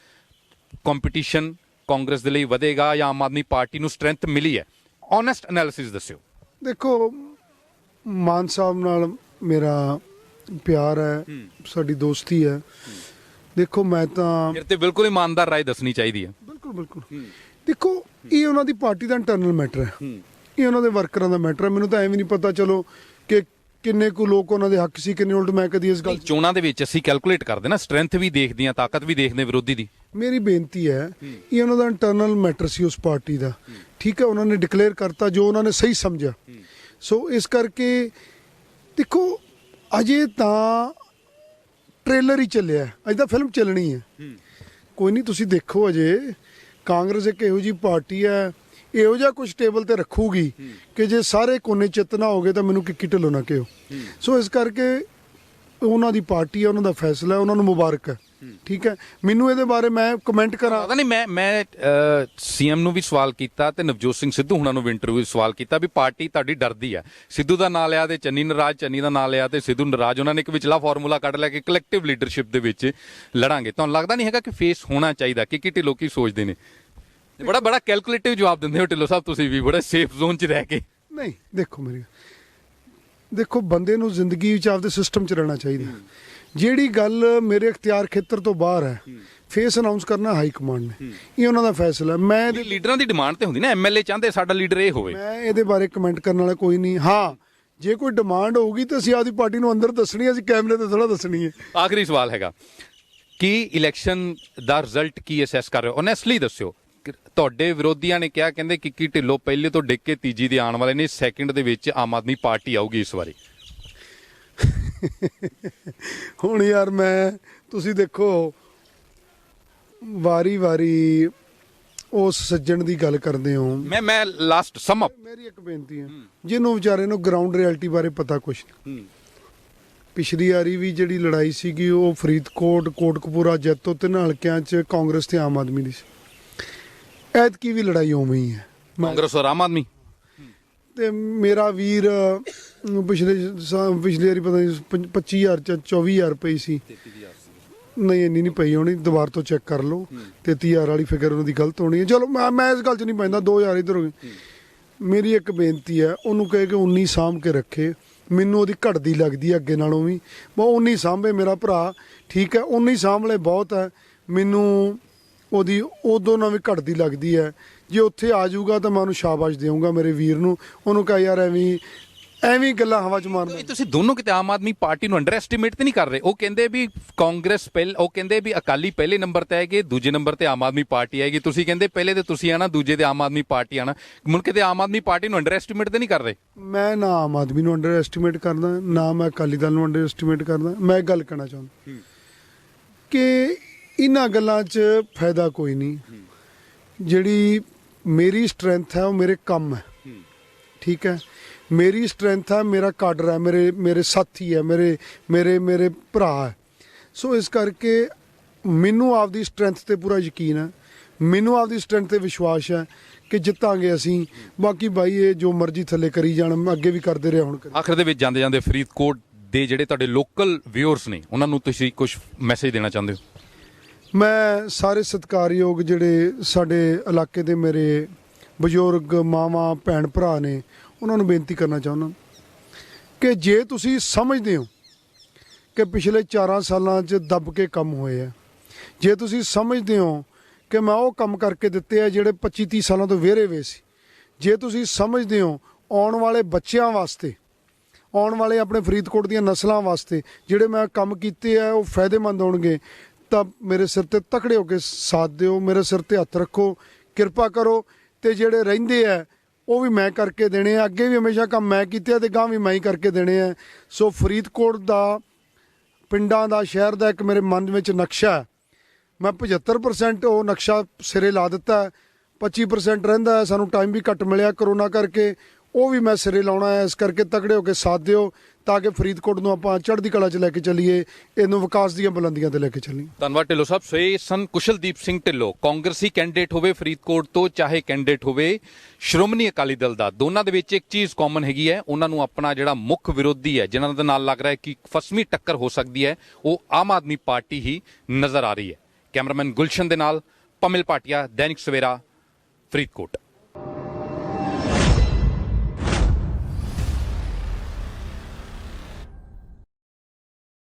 [SPEAKER 2] ਕੰਪੀਟੀਸ਼ਨ ਕਾਂਗਰਸ ਦੇ ਲਈ ਵਧੇਗਾ ਜਾਂ ਆਮ ਆਦਮੀ ਪਾਰਟੀ ਨੂੰ ਸਟਰੈਂਥ ਮਿਲੀ ਹੈ? ਓਨੈਸਟ ਐਨਾਲਿਸਿਸ ਦੱਸਿਓ।
[SPEAKER 1] ਦੇਖੋ, ਮਾਨ ਸਾਹਿਬ ਨਾਲ ਮੇਰਾ ਪਿਆਰ ਹੈ, ਸਾਡੀ ਦੋਸਤੀ ਹੈ। ਦੇਖੋ ਮੈਂ ਤਾਂ
[SPEAKER 2] ਫਿਰ ਤੇ ਬਿਲਕੁਲ ਇਮਾਨਦਾਰ ਰਾਏ ਦੱਸਣੀ ਚਾਹੀਦੀ ਹੈ।
[SPEAKER 1] ਬਿਲਕੁਲ ਦੇਖੋ, ਇਹ ਉਹਨਾਂ ਦੀ ਪਾਰਟੀ ਦਾ ਇੰਟਰਨਲ ਮੈਟਰ ਹੈ, ਇਹ ਉਹਨਾਂ ਦੇ ਵਰਕਰਾਂ ਦਾ ਮੈਟਰ ਹੈ। ਮੈਨੂੰ ਤਾਂ ਐਵੇਂ ਨਹੀਂ ਪਤਾ ਚਲੋ ਕਿ ਕਿੰਨੇ ਕੁ ਲੋਕ ਉਹਨਾਂ ਦੇ ਹੱਕ ਸੀ, ਕਿੰਨੇ ਉਲਟ। ਮੈਂ ਕਦੀ ਇਸ ਗੱਲ
[SPEAKER 2] ਚੋਣਾਂ ਦੇ ਵਿੱਚ ਅਸੀਂ ਕੈਲਕੂਲੇਟ ਕਰਦੇ ਨਾ, ਸਟਰੈਂਥ ਵੀ ਦੇਖਦੇ ਹਾਂ, ਤਾਕਤ ਵੀ ਦੇਖਦੇ ਵਿਰੋਧੀ ਦੀ।
[SPEAKER 1] ਮੇਰੀ ਬੇਨਤੀ ਹੈ, ਇਹ ਉਹਨਾਂ ਦਾ ਇੰਟਰਨਲ ਮੈਟਰ ਸੀ ਉਸ ਪਾਰਟੀ ਦਾ, ਠੀਕ ਹੈ। ਉਹਨਾਂ ਨੇ ਡਿਕਲੇਅਰ ਕਰਤਾ ਜੋ ਉਹਨਾਂ ਨੇ ਸਹੀ ਸਮਝਿਆ। ਸੋ ਇਸ ਕਰਕੇ ਦੇਖੋ, ਅਜੇ ਤਾਂ ਟ੍ਰੇਲਰ ਹੀ ਚੱਲਿਆ, ਅਜੇ ਤਾਂ ਫਿਲਮ ਚੱਲਣੀ ਹੈ। ਕੋਈ ਨਹੀਂ, ਤੁਸੀਂ ਦੇਖੋ। ਅਜੇ ਕਾਂਗਰਸ ਇੱਕ ਇਹੋ ਜਿਹੀ ਪਾਰਟੀ ਹੈ, ਇਹੋ ਜਿਹਾ ਕੁਝ ਟੇਬਲ ਤੇ ਰੱਖੂਗੀ ਕਿ ਜੇ ਸਾਰੇ ਕੋਨੇ ਚਿੱਤ ਨਾ ਹੋਗੇ ਤਾਂ ਮੈਨੂੰ ਕਿੱਕੀ ਢਿੱਲੋਂ ਨਾ ਕਿਹੋ। ਸੋ ਇਸ ਕਰਕੇ ਉਹਨਾਂ ਦੀ ਪਾਰਟੀ ਹੈ, ਉਹਨਾਂ ਦਾ ਫੈਸਲਾ ਹੈ, ਉਹਨਾਂ ਨੂੰ ਮੁਬਾਰਕ ਹੈ, ਠੀਕ ਹੈ। ਮੈਨੂੰ ਇਹਦੇ ਬਾਰੇ ਮੈਂ ਕਮੈਂਟ ਕਰਾਂ
[SPEAKER 2] ਪਤਾ ਨਹੀਂ, ਮੈਂ ਸੀਐਮ ਨੂੰ ਵੀ ਸਵਾਲ ਕੀਤਾ ਤੇ ਨਵਜੋਤ ਸਿੰਘ ਸਿੱਧੂ ਹੁਣਾਂ ਨੂੰ ਵੀ ਇੰਟਰਵਿਊ ਸਵਾਲ ਕੀਤਾ ਵੀ ਪਾਰਟੀ ਤੁਹਾਡੀ ਡਰਦੀ ਆ। ਸਿੱਧੂ ਦਾ ਨਾਂ ਲਿਆ ਤੇ ਚੰਨੀ ਨਾਰਾਜ਼, ਚੰਨੀ ਦਾ ਨਾਂ ਲਿਆ ਤੇ ਸਿੱਧੂ ਨਾਰਾਜ਼। ਉਹਨਾਂ ਨੇ ਇੱਕ ਵਿਚਲਾ ਫਾਰਮੂਲਾ ਕੱਢ ਲਿਆ ਕਿ ਕਲੈਕਟਿਵ ਲੀਡਰਸ਼ਿਪ ਦੇ ਵਿੱਚ ਲੜਾਂਗੇ। ਤੁਹਾਨੂੰ ਲੱਗਦਾ ਨਹੀਂ ਹੈਗਾ ਕਿ ਫੇਸ ਹੋਣਾ ਚਾਹੀਦਾ? ਕਿ ਢਿੱਲੋਂ ਕੀ ਸੋਚਦੇ ਨੇ? ਬੜਾ ਕੈਲਕੂਲੇਟਿਵ ਜਵਾਬ ਦਿੰਦੇ ਹੋ ਢਿੱਲੋਂ ਸਾਹਿਬ, ਤੁਸੀਂ ਵੀ ਬੜਾ ਸੇਫ ਜ਼ੋਨ 'ਚ ਰਹਿ ਕੇ।
[SPEAKER 1] ਨਹੀਂ, ਦੇਖੋ ਬੰਦੇ ਨੂੰ ਜ਼ਿੰਦਗੀ ਵਿੱਚ ਆਪਦੇ ਸਿਸਟਮ 'ਚ ਰਹਿਣਾ ਚਾਹੀਦਾ। ਜਿਹੜੀ ਗੱਲ ਮੇਰੇ ਇਖਤਿਆਰ ਖੇਤਰ ਤੋਂ ਬਾਹਰ ਹੈ, ਫੇਸ ਅਨਾਉਂਸ ਕਰਨਾ ਹਾਈ ਕਮਾਂਡ ਨੇ, ਇਹ ਉਹਨਾਂ ਦਾ ਫੈਸਲਾ। ਮੈਂ
[SPEAKER 2] ਲੀਡਰਾਂ ਦੀ ਡਿਮਾਂਡ ਤੇ ਹੁੰਦੀ ਨਾ, ਐਮਐਲਏ ਚਾਹੁੰਦੇ ਸਾਡਾ ਲੀਡਰ ਇਹ ਹੋਵੇ।
[SPEAKER 1] ਮੈਂ ਇਹਦੇ ਬਾਰੇ ਕਮੈਂਟ ਕਰਨ ਵਾਲਾ ਕੋਈ ਨਹੀਂ। ਹਾਂ, ਜੇ ਕੋਈ ਡਿਮਾਂਡ ਹੋਊਗੀ ਤਾਂ ਅਸੀਂ ਆਪਦੀ ਪਾਰਟੀ ਨੂੰ ਅੰਦਰ ਦੱਸਣੀ ਹੈ, ਅਸੀਂ ਕੈਮਰੇ ਤੇ ਥੋੜਾ ਦੱਸਣੀ ਹੈ।
[SPEAKER 2] ਆਖਰੀ ਸਵਾਲ ਹੈਗਾ ਕਿ ਇਲੈਕਸ਼ਨ ਦਾ ਰਿਜ਼ਲਟ ਕੀ ਅਸੈਸ ਕਰ ਰਹੇ ਹੋ? ਓਨੈਸਟਲੀ ਦੱਸਿਓ। ਤੁਹਾਡੇ ਵਿਰੋਧੀਆਂ ਨੇ ਕਿਹਾ, ਕਹਿੰਦੇ ਕਿੱਕੀ ਢਿੱਲੋਂ ਪਹਿਲੇ ਤੋਂ ਡਿੱਗ ਕੇ ਤੀਜੀ ਦੇ ਆਉਣ ਵਾਲੇ ਨੇ, ਸੈਕਿੰਡ ਦੇ ਵਿੱਚ ਆਮ ਆਦਮੀ ਪਾਰਟੀ ਆਊਗੀ ਇਸ ਵਾਰੀ।
[SPEAKER 1] ਹੁਣ ਯਾਰ ਤੁਸੀਂ ਦੇਖੋ, ਵਾਰੀ ਉਸ ਸੱਜਣ ਦੀ ਗੱਲ ਕਰਦੇ ਹੋ।
[SPEAKER 2] ਮੈਂ ਲਾਸਟ ਸਮ ਅਪ,
[SPEAKER 1] ਮੇਰੀ ਇੱਕ ਬੇਨਤੀ ਹੈ, ਜਿਹਨੂੰ ਵਿਚਾਰੇ ਨੂੰ ਗਰਾਊਂਡ ਰਿਐਲਿਟੀ ਬਾਰੇ ਪਤਾ ਕੁਛ ਨਹੀਂ। ਪਿਛਲੀ ਵਾਰੀ ਵੀ ਜਿਹੜੀ ਲੜਾਈ ਸੀਗੀ ਉਹ ਫਰੀਦਕੋਟ, ਕੋਟਕਪੂਰਾ, ਜੈਤੋ, ਤਿੰਨ ਹਲਕਿਆਂ 'ਚ ਕਾਂਗਰਸ ਤੇ ਆਮ ਆਦਮੀ ਦੀ ਸੀ। ਐਤਕੀ ਵੀ ਲੜਾਈ ਉਵੇਂ ਹੀ ਹੈ,
[SPEAKER 2] ਕਾਂਗਰਸ ਔਰ ਆਮ ਆਦਮੀ।
[SPEAKER 1] ਤੇ ਮੇਰਾ ਵੀਰ ਪਿਛਲੀ ਵਾਰੀ ਪਤਾ ਨਹੀਂ 25,000 ਚ 24,000 ਪਈ ਸੀ। ਨਹੀਂ, ਇੰਨੀ ਨਹੀਂ ਪਈ ਹੋਣੀ, ਦੁਬਾਰਾ ਤੋਂ ਚੈੱਕ ਕਰ ਲਓ। 33,000 ਵਾਲੀ ਫਿਗਰ ਉਹਨਾਂ ਦੀ ਗਲਤ ਹੋਣੀ ਹੈ। ਚਲੋ ਮੈਂ ਇਸ ਗੱਲ 'ਚ ਨਹੀਂ ਪੈਂਦਾ, 2,000 ਇੱਧਰ ਹੋ ਗਏ। ਮੇਰੀ ਇੱਕ ਬੇਨਤੀ ਹੈ, ਉਹਨੂੰ ਕਹੇ ਕਿ 19 ਸਾਂਭ ਕੇ ਰੱਖੇ। ਮੈਨੂੰ ਉਹਦੀ ਘਟਦੀ ਲੱਗਦੀ ਹੈ ਅੱਗੇ ਨਾਲੋਂ ਵੀ, ਬਹੁਤ 19 ਸਾਂਭੇ ਮੇਰਾ ਭਰਾ, ਠੀਕ ਹੈ। 19 ਸਾਂਭ ਲੈ ਬਹੁਤ ਹੈ, ਮੈਨੂੰ ਉਹਦੀ ਉਦੋਂ ਨਾਲ ਵੀ ਘਟਦੀ ਲੱਗਦੀ ਹੈ। ਜੇ ਉੱਥੇ ਆ ਜਾਊਗਾ ਤਾਂ ਮੈਂ ਉਹਨੂੰ ਸ਼ਾਬਾਸ਼ ਦੇਵਾਂਗਾ, ਮੇਰੇ ਵੀਰ ਨੂੰ। ਉਹਨੂੰ ਕਹਾਂ ਯਾਰ ਐਵੇਂ ਗੱਲਾਂ ਹਵਾ 'ਚ ਮਾਰਦਾ।
[SPEAKER 2] ਤੁਸੀਂ ਦੋਨੋਂ ਕਿਤੇ ਆਮ ਆਦਮੀ ਪਾਰਟੀ ਨੂੰ ਅੰਡਰ ਐਸਟੀਮੇਟ ਤੇ ਨਹੀਂ ਕਰ ਰਹੇ? ਉਹ ਕਹਿੰਦੇ ਵੀ ਕਾਂਗਰਸ ਉਹ ਕਹਿੰਦੇ ਵੀ ਅਕਾਲੀ ਪਹਿਲੇ ਨੰਬਰ ਤੇ ਆਏਗੀ, ਦੂਜੇ ਨੰਬਰ ਤੇ ਆਮ ਆਦਮੀ ਪਾਰਟੀ ਆਏਗੀ। ਤੁਸੀਂ ਕਹਿੰਦੇ ਪਹਿਲੇ ਤੇ ਤੁਸੀਂ ਆਣਾ, ਦੂਜੇ ਤੇ ਆਮ ਆਦਮੀ ਪਾਰਟੀ ਆਣਾ। ਮੁਲਕ ਤੇ ਆਮ ਆਦਮੀ ਪਾਰਟੀ ਨੂੰ ਅੰਡਰ ਐਸਟੀਮੇਟ ਤੇ ਨਹੀਂ ਕਰ ਰਹੇ?
[SPEAKER 1] ਮੈਂ ਨਾ ਆਮ ਆਦਮੀ ਨੂੰ ਅੰਡਰ ਐਸਟੀਮੇਟ ਕਰਦਾ, ਨਾ ਮੈਂ ਅਕਾਲੀ ਦਲ ਨੂੰ ਅੰਡਰ ਐਸਟੀਮੇਟ ਕਰਦਾ। ਮੈਂ ਇੱਕ ਗੱਲ ਕਹਿਣਾ ਚਾਹੁੰਦਾ ਕਿ ਇਹਨਾਂ ਗੱਲਾਂ 'ਚ ਫਾਇਦਾ ਕੋਈ ਨਹੀਂ। ਜਿਹੜੀ ਮੇਰੀ ਸਟਰੈਂਥ ਹੈ ਉਹ ਮੇਰੇ ਕੰਮ ਹੈ, ਠੀਕ ਹੈ। ਮੇਰੀ ਸਟਰੈਂਥ ਹੈ, ਮੇਰਾ ਕਾਡਰ ਹੈ, ਮੇਰੇ ਸਾਥੀ ਹੈ, ਮੇਰੇ ਭਰਾ ਹੈ। ਸੋ ਇਸ ਕਰਕੇ ਮੈਨੂੰ ਆਪਦੀ ਸਟਰੈਂਥ ਤੇ ਪੂਰਾ ਯਕੀਨ ਹੈ, ਮੈਨੂੰ ਆਪਦੀ ਸਟਰੈਂਥ ਤੇ ਵਿਸ਼ਵਾਸ ਹੈ ਕਿ ਜਿੱਤਾਂਗੇ ਅਸੀਂ। ਬਾਕੀ ਬਾਈ ਇਹ ਜੋ ਮਰਜ਼ੀ ਥੱਲੇ ਕਰੀ ਜਾਣ, ਅੱਗੇ ਵੀ ਕਰਦੇ ਰਹੇ ਹੁਣ।
[SPEAKER 2] ਆਖਰ ਦੇ ਵਿੱਚ ਜਾਂਦੇ ਜਾਂਦੇ ਫਰੀਦਕੋਟ ਦੇ ਜਿਹੜੇ ਤੁਹਾਡੇ ਲੋਕਲ ਵਿਊਅਰਸ ਨੇ ਉਹਨਾਂ ਨੂੰ ਤੁਸੀਂ ਕੁਝ ਮੈਸੇਜ ਦੇਣਾ ਚਾਹੁੰਦੇ ਹੋ?
[SPEAKER 1] ਮੈਂ ਸਾਰੇ ਸਤਿਕਾਰਯੋਗ ਜਿਹੜੇ ਸਾਡੇ ਇਲਾਕੇ ਦੇ ਮੇਰੇ ਬਜ਼ੁਰਗ ਮਾਵਾਂ ਭੈਣ ਭਰਾ ਨੇ, ਉਹਨਾਂ ਨੂੰ ਬੇਨਤੀ ਕਰਨਾ ਚਾਹੁੰਦਾ ਕਿ ਜੇ ਤੁਸੀਂ ਸਮਝਦੇ ਹੋ ਕਿ ਪਿਛਲੇ 4 ਸਾਲਾਂ 'ਚ ਦੱਬ ਕੇ ਕੰਮ ਹੋਏ ਆ। ਜੇ ਤੁਸੀਂ ਸਮਝਦੇ ਹੋ ਕਿ ਮੈਂ ਉਹ ਕੰਮ ਕਰਕੇ ਦਿੱਤੇ ਆ ਜਿਹੜੇ 25-30 ਸਾਲਾਂ ਤੋਂ ਵਿਹਰੇ ਵੇ ਸੀ, ਜੇ ਤੁਸੀਂ ਸਮਝਦੇ ਹੋ ਆਉਣ ਵਾਲੇ ਬੱਚਿਆਂ ਵਾਸਤੇ, ਆਉਣ ਵਾਲੇ ਆਪਣੇ ਫਰੀਦਕੋਟ ਦੀਆਂ ਨਸਲਾਂ ਵਾਸਤੇ ਜਿਹੜੇ ਮੈਂ ਕੰਮ ਕੀਤੇ ਆ ਉਹ ਫਾਇਦੇਮੰਦ ਹੋਣਗੇ, ਤਾਂ ਮੇਰੇ ਸਿਰ ਤੇ ਤਕੜੇ ਹੋ ਕੇ ਸਾਥ ਦਿਓ, ਮੇਰੇ ਸਿਰ ਤੇ ਹੱਥ ਰੱਖੋ, ਕਿਰਪਾ ਕਰੋ। ਤੇ ਜਿਹੜੇ ਰਹਿੰਦੇ ਆ ਉਹ ਵੀ ਮੈਂ ਕਰਕੇ ਦੇਣੇ ਆ, ਅੱਗੇ ਵੀ ਹਮੇਸ਼ਾ ਕੰਮ ਮੈਂ ਕੀਤੇ ਆ ਤੇ ਗਾਂ ਵੀ ਮੈਂ ਹੀ ਕਰਕੇ ਦੇਣੇ ਆ। ਸੋ ਫਰੀਦਕੋਟ ਦਾ, ਪਿੰਡਾਂ ਦਾ, ਸ਼ਹਿਰ ਦਾ ਇੱਕ ਮੇਰੇ ਮਨ ਵਿੱਚ ਨਕਸ਼ਾ ਹੈ। ਮੈਂ 75% ਉਹ ਨਕਸ਼ਾ ਸਿਰੇ ਲਾ ਦਿੱਤਾ ਹੈ, 25% ਰਹਿੰਦਾ ਹੈ, ਸਾਨੂੰ ਟਾਈਮ ਵੀ ਘੱਟ ਮਿਲਿਆ ਕਰੋਨਾ ਕਰਕੇ, ਉਹ ਵੀ ਮੈਂ ਸਿਰੇ ਲਾਉਣਾ ਹੈ। ਇਸ ਕਰਕੇ ਤਕੜੇ ਹੋ ਕੇ ਸਾਥ ਦਿਓ ਤਾਂ ਕਿ ਫਰੀਦਕੋਟ ਨੂੰ ਆਪਾਂ ਚੜ੍ਹਦੀ ਕਲਾ 'ਚ ਲੈ ਕੇ ਚੱਲੀਏ, ਇਹਨੂੰ ਵਿਕਾਸ ਦੀਆਂ ਬੁਲੰਦੀਆਂ ਤੇ ਲੈ ਕੇ ਚੱਲੀਏ।
[SPEAKER 2] ਧੰਨਵਾਦ ਢਿੱਲੋਂ ਸਾਹਿਬ। ਸੋ ਇਹ ਸਨ ਕੁਸ਼ਲਦੀਪ ਸਿੰਘ ਢਿੱਲੋਂ, ਕਾਂਗਰਸੀ ਕੈਂਡੀਡੇਟ ਹੋਵੇ ਫਰੀਦਕੋਟ ਤੋਂ, ਚਾਹੇ ਕੈਂਡੀਡੇਟ ਹੋਵੇ ਸ਼੍ਰੋਮਣੀ ਅਕਾਲੀ ਦਲ ਦਾ, ਦੋਨਾਂ ਦੇ ਵਿੱਚ ਇੱਕ ਚੀਜ਼ ਕਾਮਨ ਹੈਗੀ ਹੈ, ਉਹਨਾਂ ਨੂੰ ਆਪਣਾ ਜਿਹੜਾ ਮੁੱਖ ਵਿਰੋਧੀ ਹੈ, ਜਿਨ੍ਹਾਂ ਦੇ ਨਾਲ ਲੱਗ ਰਿਹਾ ਹੈ ਕਿ ਫਸਵੀਂ ਟੱਕਰ ਹੋ ਸਕਦੀ ਹੈ, ਉਹ ਆਮ ਆਦਮੀ ਪਾਰਟੀ ਹੀ ਨਜ਼ਰ ਆ ਰਹੀ ਹੈ। ਕੈਮਰਾਮੈਨ ਗੁਲਸ਼ਨ ਦੇ ਨਾਲ ਪਮਿਲ ਭਾਟੀਆ, ਦੈਨਿਕ ਸਵੇਰਾ, ਫਰੀਦਕੋਟ।